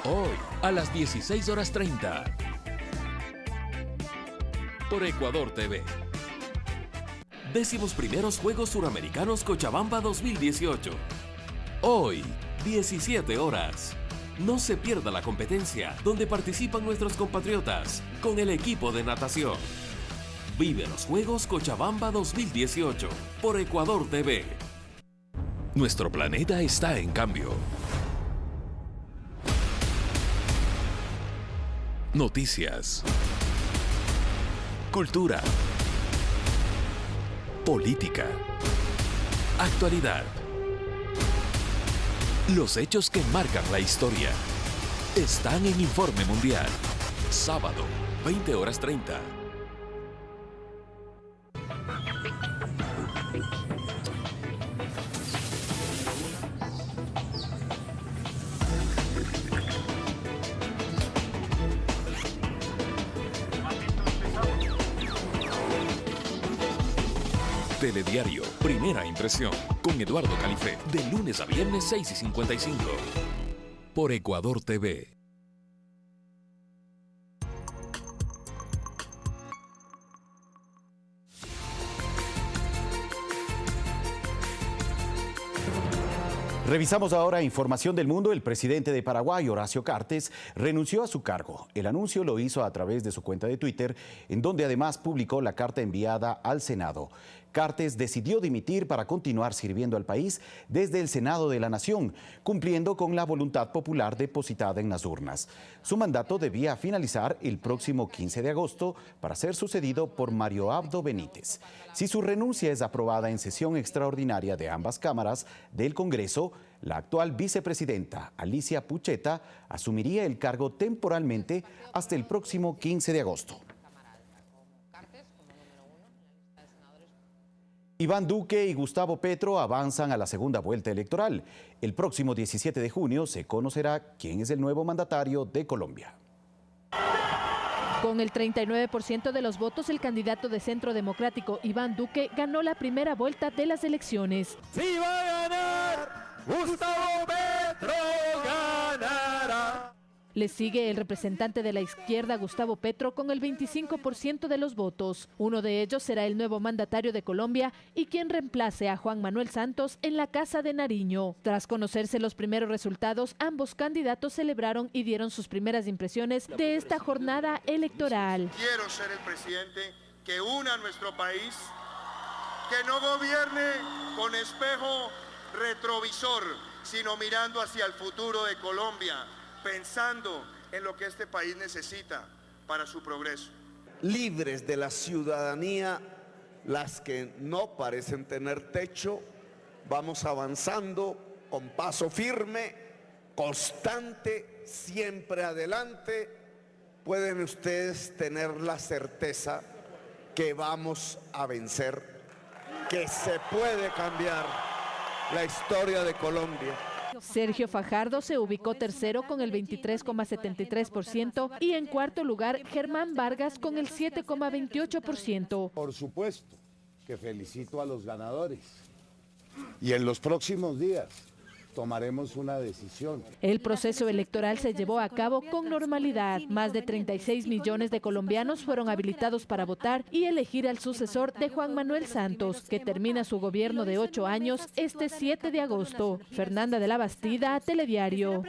Hoy a las 16:30. Por Ecuador TV. 11º Juegos Suramericanos Cochabamba 2018. Hoy, 17 horas. No se pierda la competencia donde participan nuestros compatriotas con el equipo de natación. Vive los Juegos Cochabamba 2018 por Ecuador TV. Nuestro planeta está en cambio. Noticias. Cultura. Política. Actualidad. Los hechos que marcan la historia están en Informe Mundial. Sábado, 20:30. Telediario, primera impresión, con Eduardo Califé, de lunes a viernes 6:55, por Ecuador TV. Revisamos ahora información del mundo. El presidente de Paraguay, Horacio Cartes, renunció a su cargo. El anuncio lo hizo a través de su cuenta de Twitter, en donde además publicó la carta enviada al Senado. Cartes decidió dimitir para continuar sirviendo al país desde el Senado de la Nación, cumpliendo con la voluntad popular depositada en las urnas. Su mandato debía finalizar el próximo 15 de agosto para ser sucedido por Mario Abdo Benítez. Si su renuncia es aprobada en sesión extraordinaria de ambas cámaras del Congreso, la actual vicepresidenta Alicia Pucheta asumiría el cargo temporalmente hasta el próximo 15 de agosto. Iván Duque y Gustavo Petro avanzan a la segunda vuelta electoral. El próximo 17 de junio se conocerá quién es el nuevo mandatario de Colombia. Con el 39% de los votos, el candidato de Centro Democrático, Iván Duque, ganó la primera vuelta de las elecciones. ¡Sí va a ganar! ¡Gustavo Petro ganará! Le sigue el representante de la izquierda, Gustavo Petro, con el 25% de los votos. Uno de ellos será el nuevo mandatario de Colombia y quien reemplace a Juan Manuel Santos en la Casa de Nariño. Tras conocerse los primeros resultados, ambos candidatos celebraron y dieron sus primeras impresiones de esta jornada electoral. Quiero ser el presidente que una a nuestro país, que no gobierne con espejo retrovisor, sino mirando hacia el futuro de Colombia, pensando en lo que este país necesita para su progreso. Libres de la ciudadanía, las que no parecen tener techo, vamos avanzando con paso firme, constante, siempre adelante. Pueden ustedes tener la certeza que vamos a vencer, que se puede cambiar la historia de Colombia. Sergio Fajardo se ubicó tercero con el 23,73% y en cuarto lugar Germán Vargas con el 7,28%. Por supuesto que felicito a los ganadores y en los próximos días tomaremos una decisión. El proceso electoral se llevó a cabo con normalidad. Más de 36 millones de colombianos fueron habilitados para votar y elegir al sucesor de Juan Manuel Santos, que termina su gobierno de 8 años este 7 de agosto. Fernanda de la Bastida, Telediario.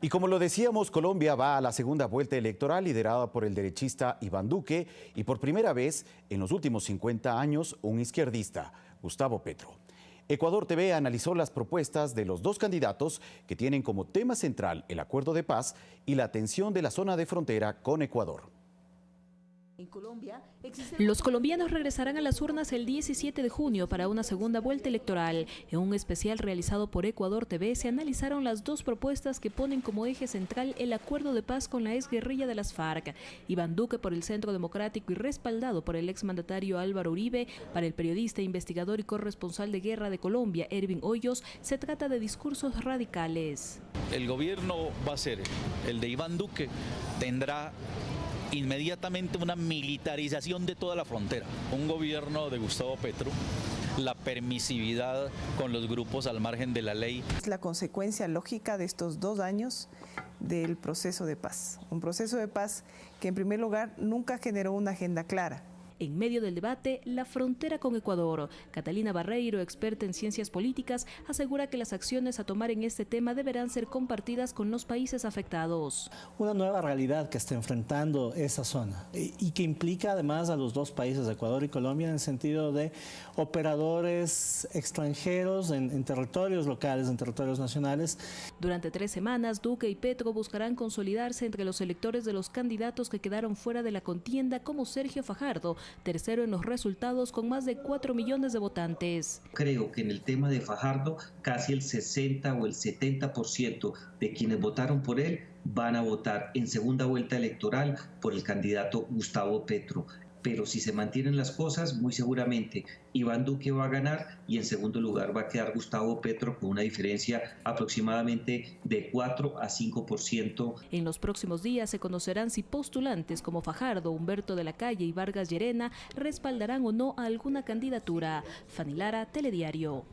Y como lo decíamos, Colombia va a la segunda vuelta electoral liderada por el derechista Iván Duque y por primera vez en los últimos 50 años un izquierdista, Gustavo Petro. Ecuador TV analizó las propuestas de los dos candidatos que tienen como tema central el acuerdo de paz y la tensión de la zona de frontera con Ecuador. Los colombianos regresarán a las urnas el 17 de junio para una segunda vuelta electoral. En un especial realizado por Ecuador TV se analizaron las dos propuestas que ponen como eje central el acuerdo de paz con la exguerrilla de las FARC. Iván Duque por el Centro Democrático y respaldado por el exmandatario Álvaro Uribe. Para el periodista, investigador y corresponsal de guerra de Colombia, Ervin Hoyos, se trata de discursos radicales. El gobierno va a ser el de Iván Duque, tendrá inmediatamente una militarización de toda la frontera. Un gobierno de Gustavo Petro, la permisividad con los grupos al margen de la ley. Es la consecuencia lógica de estos 2 años del proceso de paz. Un proceso de paz que en primer lugar nunca generó una agenda clara. En medio del debate, la frontera con Ecuador. Catalina Barreiro, experta en ciencias políticas, asegura que las acciones a tomar en este tema deberán ser compartidas con los países afectados. Una nueva realidad que está enfrentando esa zona y que implica además a los dos países, Ecuador y Colombia, en el sentido de operadores extranjeros en territorios locales, en territorios nacionales. Durante 3 semanas, Duque y Petro buscarán consolidarse entre los electores de los candidatos que quedaron fuera de la contienda, como Sergio Fajardo, tercero en los resultados con más de 4 millones de votantes. Creo que en el tema de Fajardo casi el 60 o el 70% de quienes votaron por él van a votar en segunda vuelta electoral por el candidato Gustavo Petro. Pero si se mantienen las cosas, muy seguramente Iván Duque va a ganar y en segundo lugar va a quedar Gustavo Petro con una diferencia aproximadamente de 4 a 5%. En los próximos días se conocerán si postulantes como Fajardo, Humberto de la Calle y Vargas Llerena respaldarán o no a alguna candidatura. Fanny Lara, Telediario.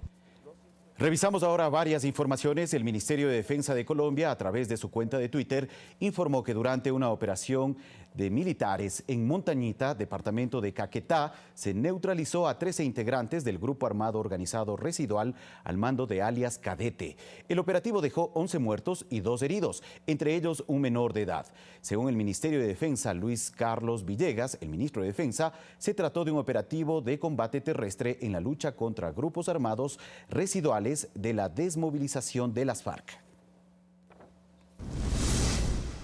Revisamos ahora varias informaciones. El Ministerio de Defensa de Colombia, a través de su cuenta de Twitter, informó que durante una operación de militares en Montañita, departamento de Caquetá, se neutralizó a 13 integrantes del grupo armado organizado residual al mando de alias Cadete. El operativo dejó 11 muertos y 2 heridos, entre ellos un menor de edad. Según el Ministerio de Defensa, Luis Carlos Villegas, el ministro de Defensa, se trató de un operativo de combate terrestre en la lucha contra grupos armados residuales de la desmovilización de las FARC.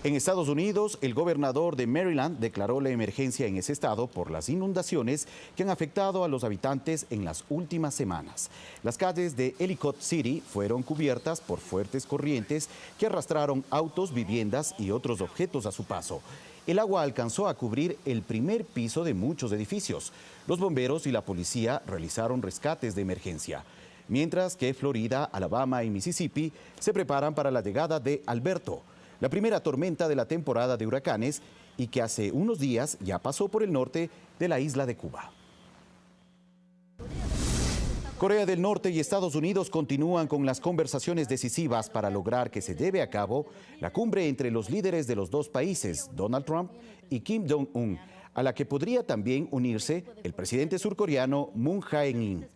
En Estados Unidos, el gobernador de Maryland declaró la emergencia en ese estado por las inundaciones que han afectado a los habitantes en las últimas semanas. Las calles de Ellicott City fueron cubiertas por fuertes corrientes que arrastraron autos, viviendas y otros objetos a su paso. El agua alcanzó a cubrir el primer piso de muchos edificios. Los bomberos y la policía realizaron rescates de emergencia. Mientras que Florida, Alabama y Mississippi se preparan para la llegada de Alberto. la primera tormenta de la temporada de huracanes y que hace unos días ya pasó por el norte de la isla de Cuba. Corea del Norte y Estados Unidos continúan con las conversaciones decisivas para lograr que se lleve a cabo la cumbre entre los líderes de los dos países, Donald Trump y Kim Jong-un, a la que podría también unirse el presidente surcoreano Moon Jae-in.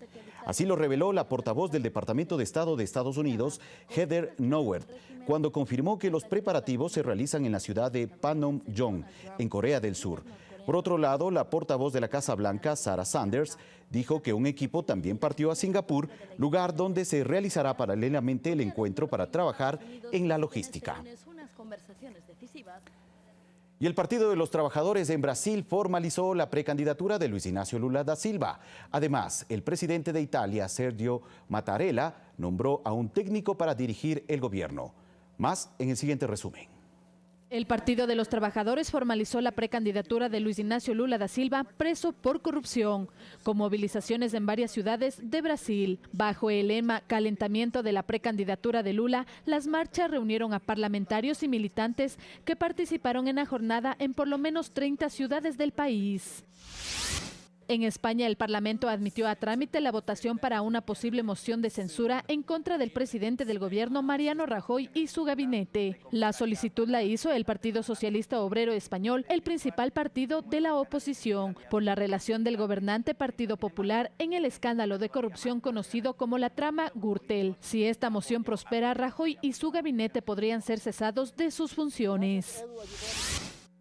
Así lo reveló la portavoz del Departamento de Estado de Estados Unidos, Heather Nauert, cuando confirmó que los preparativos se realizan en la ciudad de Panmunjom, en Corea del Sur. Por otro lado, la portavoz de la Casa Blanca, Sarah Sanders, dijo que un equipo también partió a Singapur, lugar donde se realizará paralelamente el encuentro para trabajar en la logística. Y el Partido de los Trabajadores en Brasil formalizó la precandidatura de Luiz Inácio Lula da Silva. Además, el presidente de Italia, Sergio Mattarella, nombró a un técnico para dirigir el gobierno. Más en el siguiente resumen. El Partido de los Trabajadores formalizó la precandidatura de Luiz Inácio Lula da Silva, preso por corrupción, con movilizaciones en varias ciudades de Brasil. Bajo el lema Calentamiento de la precandidatura de Lula, las marchas reunieron a parlamentarios y militantes que participaron en la jornada en por lo menos 30 ciudades del país. En España, el Parlamento admitió a trámite la votación para una posible moción de censura en contra del presidente del gobierno, Mariano Rajoy, y su gabinete. La solicitud la hizo el Partido Socialista Obrero Español, el principal partido de la oposición, por la relación del gobernante Partido Popular en el escándalo de corrupción conocido como la trama Gürtel. Si esta moción prospera, Rajoy y su gabinete podrían ser cesados de sus funciones.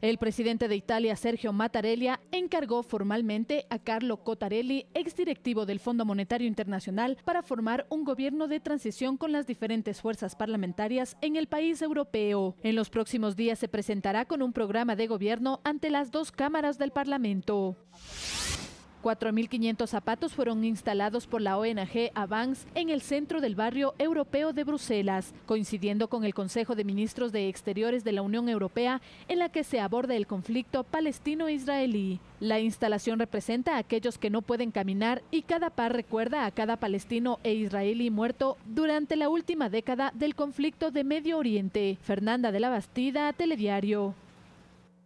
El presidente de Italia, Sergio Mattarella, encargó formalmente a Carlo Cottarelli, exdirectivo del Fondo Monetario Internacional, para formar un gobierno de transición con las diferentes fuerzas parlamentarias en el país europeo. En los próximos días se presentará con un programa de gobierno ante las dos cámaras del Parlamento. 4.500 zapatos fueron instalados por la ONG Avance en el centro del barrio europeo de Bruselas, coincidiendo con el Consejo de Ministros de Exteriores de la Unión Europea, en la que se aborda el conflicto palestino-israelí. La instalación representa a aquellos que no pueden caminar y cada par recuerda a cada palestino e israelí muerto durante la última década del conflicto de Medio Oriente. Fernanda de la Bastida, Telediario.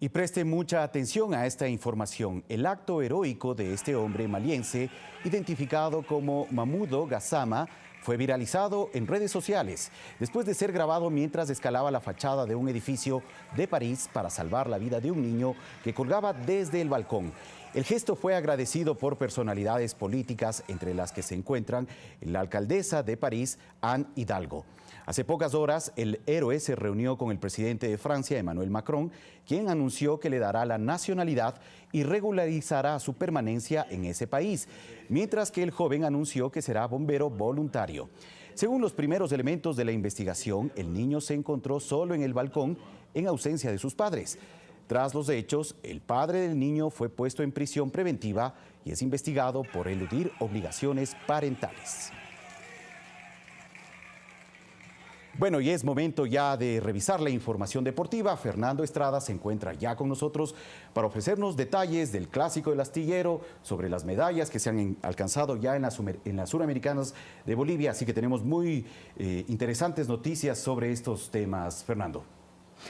Y preste mucha atención a esta información. El acto heroico de este hombre maliense, identificado como Mahmoud Gassama, fue viralizado en redes sociales después de ser grabado mientras escalaba la fachada de un edificio de París para salvar la vida de un niño que colgaba desde el balcón. El gesto fue agradecido por personalidades políticas, entre las que se encuentran la alcaldesa de París, Anne Hidalgo. Hace pocas horas, el héroe se reunió con el presidente de Francia, Emmanuel Macron, quien anunció que le dará la nacionalidad y regularizará su permanencia en ese país, mientras que el joven anunció que será bombero voluntario. Según los primeros elementos de la investigación, el niño se encontró solo en el balcón en ausencia de sus padres. Tras los hechos, el padre del niño fue puesto en prisión preventiva y es investigado por eludir obligaciones parentales. Bueno, y es momento ya de revisar la información deportiva. Fernando Estrada se encuentra ya con nosotros para ofrecernos detalles del Clásico del Astillero, sobre las medallas que se han alcanzado ya en las Suramericanas de Bolivia. Así que tenemos muy interesantes noticias sobre estos temas, Fernando.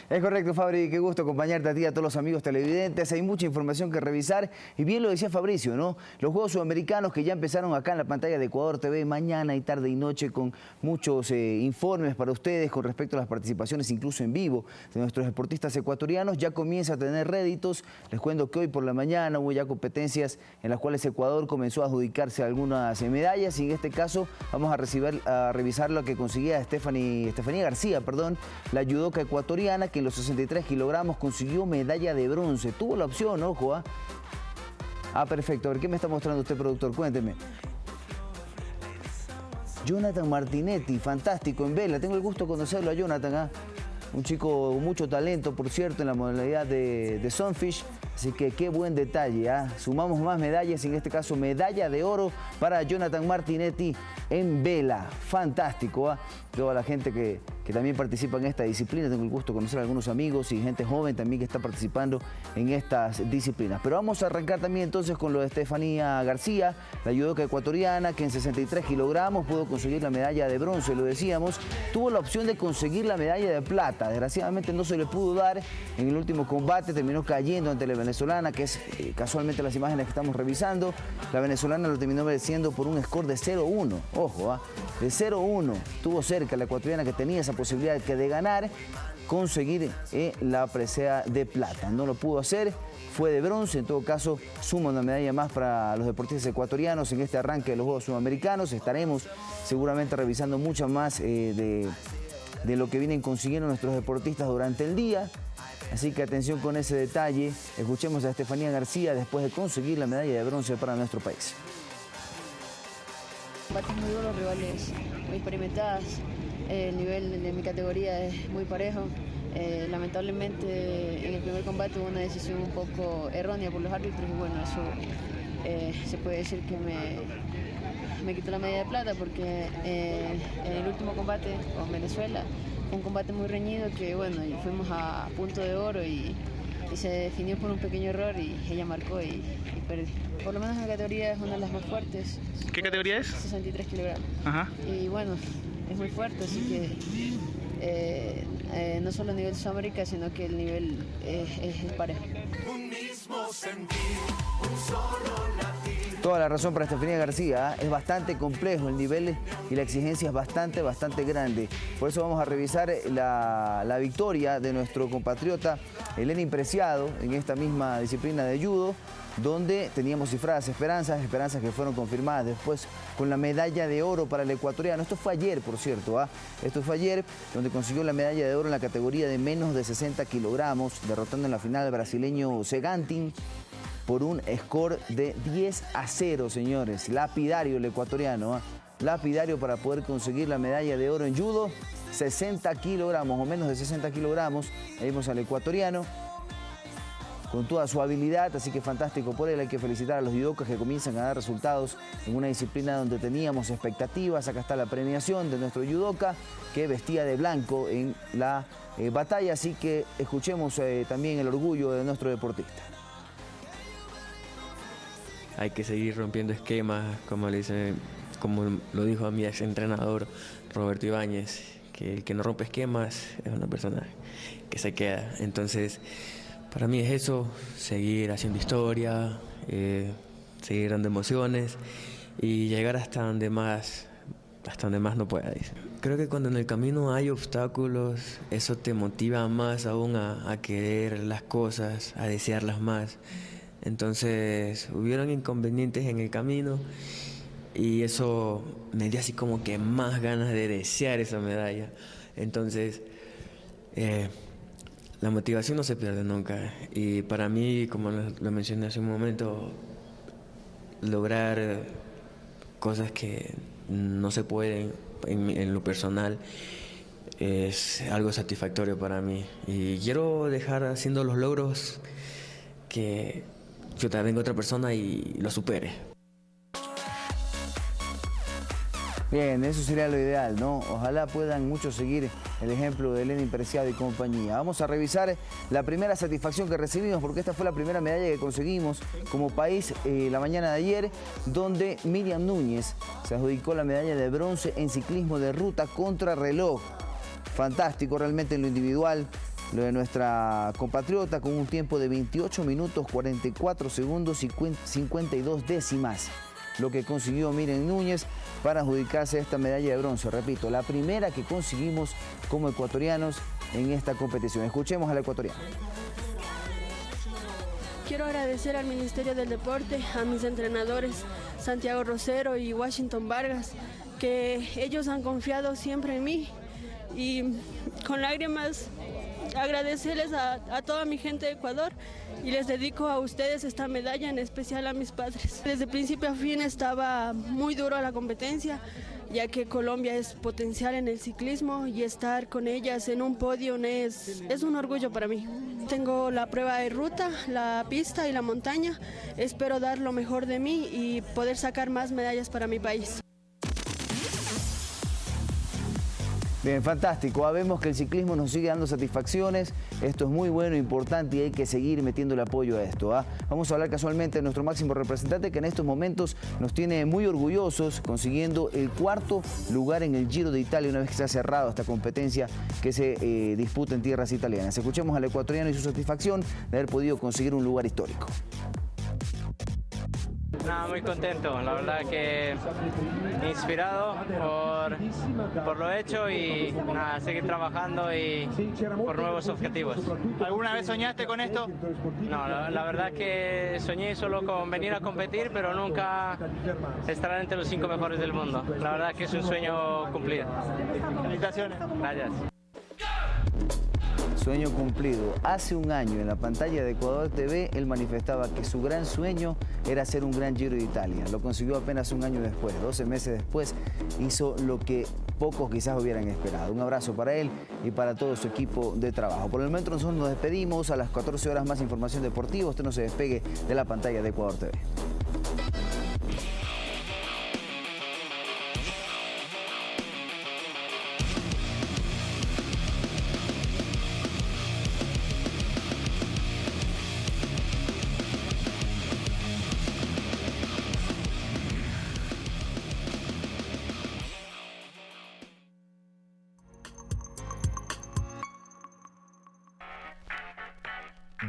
Es correcto, Fabri, qué gusto acompañarte a ti y a todos los amigos televidentes. Hay mucha información que revisar y bien lo decía Fabricio, ¿no? Los Juegos Sudamericanos que ya empezaron acá en la pantalla de Ecuador TV, mañana y tarde y noche, con muchos informes para ustedes con respecto a las participaciones, incluso en vivo, de nuestros deportistas ecuatorianos. Ya comienza a tener réditos. Les cuento que hoy por la mañana hubo ya competencias en las cuales Ecuador comenzó a adjudicarse algunas medallas, y en este caso vamos a revisar lo que conseguía Estefanía García, la judoka ecuatoriana, que en los 63 kilogramos consiguió medalla de bronce. Tuvo la opción, ojo. Perfecto. A ver, ¿qué me está mostrando usted, productor? Cuénteme. Jonathan Martinetti, fantástico en vela. Tengo el gusto de conocerlo a Jonathan. Un chico con mucho talento, por cierto, en la modalidad de Sunfish. Así que qué buen detalle. Sumamos más medallas, en este caso medalla de oro para Jonathan Martinetti en vela. Fantástico. Toda la gente que también participa en esta disciplina. Tengo el gusto de conocer a algunos amigos y gente joven también que está participando en estas disciplinas. Pero vamos a arrancar también entonces con lo de Estefanía García, la judoka ecuatoriana, que en 63 kilogramos pudo conseguir la medalla de bronce, lo decíamos. Tuvo la opción de conseguir la medalla de plata. plata. Desgraciadamente no se le pudo dar en el último combate, terminó cayendo ante la venezolana, que es casualmente las imágenes que estamos revisando. La venezolana lo terminó venciendo por un score de 0-1, ojo, de 0-1. Estuvo cerca la ecuatoriana, que tenía esa posibilidad de ganar, conseguir la presea de plata. No lo pudo hacer, fue de bronce. En todo caso, suma una medalla más para los deportistas ecuatorianos en este arranque de los Juegos Sudamericanos. Estaremos seguramente revisando mucho más de lo que vienen consiguiendo nuestros deportistas durante el día. Así que atención con ese detalle. Escuchemos a Estefanía García después de conseguir la medalla de bronce para nuestro país. Combates muy duros, rivales muy experimentadas. El nivel de mi categoría es muy parejo. Lamentablemente en el primer combate hubo una decisión un poco errónea por los árbitros y bueno, eso se puede decir que me quitó la medalla de plata, porque en el último combate con Venezuela fue un combate muy reñido que bueno, fuimos a punto de oro y se definió por un pequeño error y ella marcó y perdí. Por lo menos la categoría es una de las más fuertes. ¿Qué categoría es? 63 kilogramos. Ajá. Y bueno, es muy fuerte, así que no solo a nivel de Sudamérica, sino que el nivel es parejo. Un mismo sentir, un solo latir. Toda la razón para Estefanía García, es bastante complejo el nivel y la exigencia es bastante grande. Por eso vamos a revisar la victoria de nuestro compatriota Lenin Preciado en esta misma disciplina de judo, donde teníamos cifradas esperanzas que fueron confirmadas después con la medalla de oro para el ecuatoriano. Esto fue ayer, por cierto, esto fue ayer, donde consiguió la medalla de oro en la categoría de menos de 60 kilogramos, derrotando en la final al brasileño Segantin por un score de 10-0, señores. Lapidario el ecuatoriano, lapidario para poder conseguir la medalla de oro en judo. 60 kilogramos o menos de 60 kilogramos. Ahí vemos al ecuatoriano con toda su habilidad, así que fantástico por él. Hay que felicitar a los judocas que comienzan a dar resultados en una disciplina donde teníamos expectativas. Acá está la premiación de nuestro judoka, que vestía de blanco en la batalla, así que escuchemos también el orgullo de nuestro deportista. Hay que seguir rompiendo esquemas, como lo dijo a mi ex entrenador Roberto Ibáñez, que el que no rompe esquemas es una persona que se queda. Entonces, para mí es eso, seguir haciendo historia, seguir dando emociones y llegar hasta donde más no pueda. Creo que cuando en el camino hay obstáculos, eso te motiva más aún a querer las cosas, a desearlas más. Entonces, hubieron inconvenientes en el camino y eso me dio así como que más ganas de desear esa medalla. Entonces, la motivación no se pierde nunca. Y para mí, como lo mencioné hace un momento, lograr cosas que no se pueden en lo personal es algo satisfactorio para mí. Y quiero dejar haciendo los logros que yo también venga otra persona y lo supere. Bien, eso sería lo ideal, ¿no? Ojalá puedan muchos seguir el ejemplo de Lenin Preciado y compañía. Vamos a revisar la primera satisfacción que recibimos, porque esta fue la primera medalla que conseguimos como país la mañana de ayer, donde Miriam Núñez se adjudicó la medalla de bronce en ciclismo de ruta contra reloj. Fantástico realmente en lo individual, lo de nuestra compatriota, con un tiempo de 28 minutos 44 segundos y 52 décimas. Lo que consiguió Miriam Núñez para adjudicarse esta medalla de bronce. Repito, la primera que conseguimos como ecuatorianos en esta competición. Escuchemos a la ecuatoriana. Quiero agradecer al Ministerio del Deporte, a mis entrenadores Santiago Rosero y Washington Vargas, que ellos han confiado siempre en mí, y con lágrimas agradecerles a toda mi gente de Ecuador, y les dedico a ustedes esta medalla, en especial a mis padres. Desde principio a fin estaba muy duro la competencia, ya que Colombia es potencial en el ciclismo, y estar con ellas en un podio es un orgullo para mí. Tengo la prueba de ruta, la pista y la montaña. Espero dar lo mejor de mí y poder sacar más medallas para mi país. Bien, fantástico. Vemos que el ciclismo nos sigue dando satisfacciones. Esto es muy bueno, importante y hay que seguir metiendo el apoyo a esto. Vamos a hablar casualmente de nuestro máximo representante que en estos momentos nos tiene muy orgullosos consiguiendo el 4º lugar en el Giro de Italia una vez que se ha cerrado esta competencia que se disputa en tierras italianas. Escuchemos al ecuatoriano y su satisfacción de haber podido conseguir un lugar histórico. Muy contento, la verdad que inspirado por lo hecho y seguir trabajando y por nuevos objetivos. ¿Alguna vez soñaste con esto? No, la verdad que soñé solo con venir a competir, pero nunca estar entre los 5 mejores del mundo. La verdad que es un sueño cumplido. Felicitaciones. Gracias. Sueño cumplido. Hace un año en la pantalla de Ecuador TV, él manifestaba que su gran sueño era hacer un gran Giro de Italia. Lo consiguió apenas un año después, 12 meses después, hizo lo que pocos quizás hubieran esperado. Un abrazo para él y para todo su equipo de trabajo. Por el momento nosotros nos despedimos. A las 14 horas más información deportiva. Usted no se despegue de la pantalla de Ecuador TV.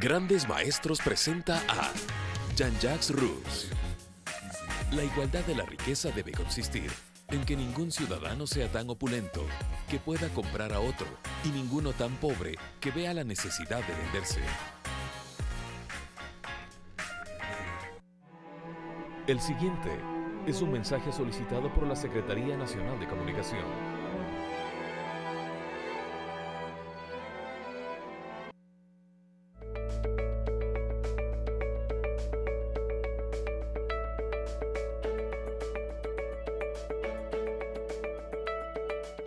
Grandes Maestros presenta a Jean-Jacques Roux. La igualdad de la riqueza debe consistir en que ningún ciudadano sea tan opulento que pueda comprar a otro y ninguno tan pobre que vea la necesidad de venderse. El siguiente es un mensaje solicitado por la Secretaría Nacional de Comunicación.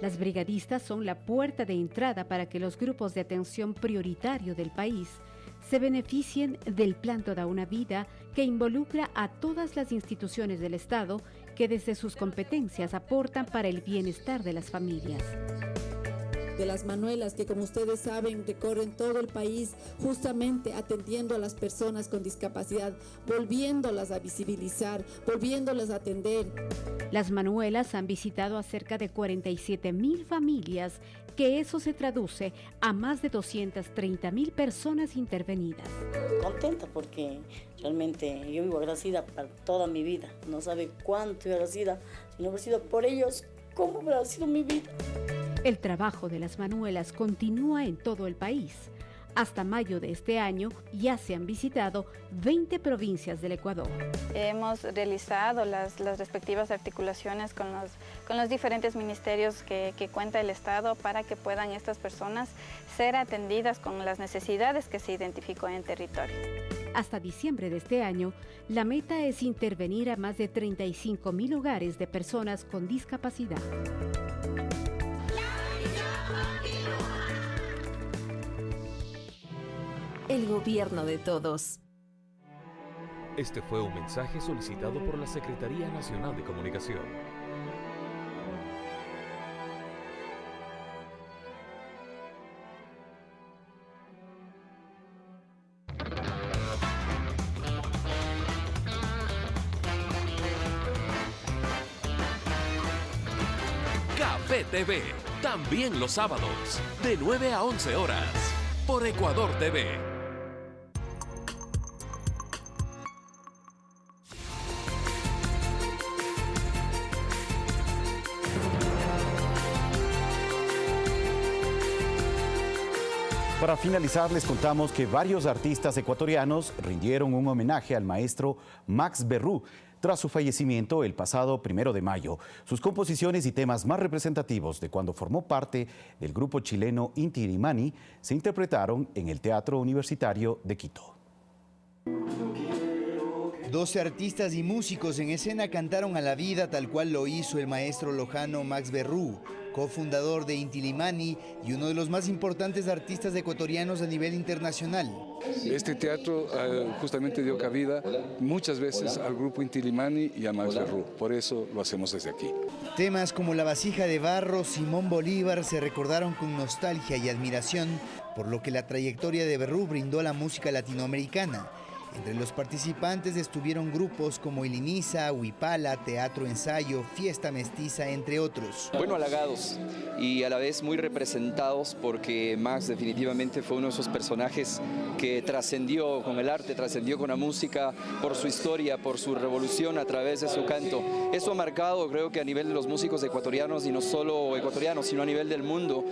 Las brigadistas son la puerta de entrada para que los grupos de atención prioritario del país se beneficien del Plan Toda una Vida que involucra a todas las instituciones del Estado que desde sus competencias aportan para el bienestar de las familias. De las manuelas que, como ustedes saben, recorren todo el país justamente atendiendo a las personas con discapacidad, volviéndolas a visibilizar, volviéndolas a atender. Las manuelas han visitado a cerca de 47.000 familias, que eso se traduce a más de 230.000 personas intervenidas. Contenta porque realmente yo vivo agradecida para toda mi vida. No sabe cuánto agradecida, si no hubiera sido por ellos, ¿cómo hubiera sido mi vida? El trabajo de las manuelas continúa en todo el país. Hasta mayo de este año ya se han visitado 20 provincias del Ecuador. Hemos realizado las respectivas articulaciones con los diferentes ministerios que cuenta el Estado para que puedan estas personas ser atendidas con las necesidades que se identificó en el territorio. Hasta diciembre de este año, la meta es intervenir a más de 35.000 hogares de personas con discapacidad. El gobierno de todos. Este fue un mensaje solicitado por la Secretaría Nacional de Comunicación. Café TV, también los sábados, de 9 a 11 horas, por Ecuador TV. Para finalizar, les contamos que varios artistas ecuatorianos rindieron un homenaje al maestro Max Berrú tras su fallecimiento el pasado 1 de mayo. Sus composiciones y temas más representativos de cuando formó parte del grupo chileno Inti Illimani se interpretaron en el Teatro Universitario de Quito. 12 artistas y músicos en escena cantaron a la vida tal cual lo hizo el maestro lojano Max Berrú. cofundador de Inti Illimani y uno de los más importantes artistas ecuatorianos a nivel internacional. Este teatro justamente dio cabida muchas veces al grupo Inti Illimani y a Max Berrú, por eso lo hacemos desde aquí. Temas como La vasija de barro, Simón Bolívar se recordaron con nostalgia y admiración por lo que la trayectoria de Berrú brindó a la música latinoamericana. Entre los participantes estuvieron grupos como Iliniza, Huipala, Teatro Ensayo, Fiesta Mestiza, entre otros. Bueno, halagados y a la vez muy representados porque Max definitivamente fue uno de esos personajes que trascendió con el arte, trascendió con la música, por su historia, por su revolución a través de su canto. Eso ha marcado, creo que a nivel de los músicos ecuatorianos y no solo ecuatorianos, sino a nivel del mundo,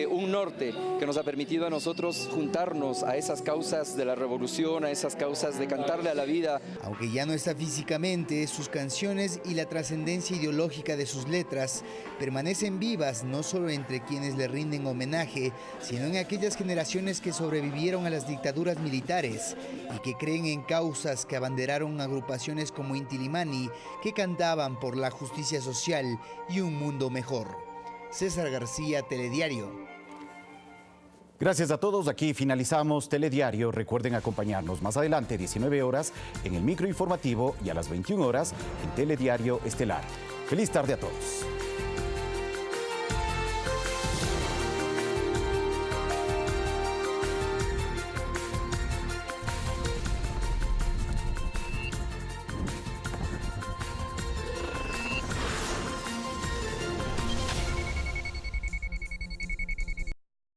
un norte que nos ha permitido a nosotros juntarnos a esas causas de la revolución, a esas causas de cantarle a la vida. Aunque ya no está físicamente, sus canciones y la trascendencia ideológica de sus letras permanecen vivas no solo entre quienes le rinden homenaje, sino en aquellas generaciones que sobrevivieron a las dictaduras militares y que creen en causas que abanderaron agrupaciones como Inti Illimani, que cantaban por la justicia social y un mundo mejor. César García, Telediario. Gracias a todos, aquí finalizamos Telediario. Recuerden acompañarnos más adelante, 19 horas, en el microinformativo y a las 21 horas en Telediario Estelar. Feliz tarde a todos.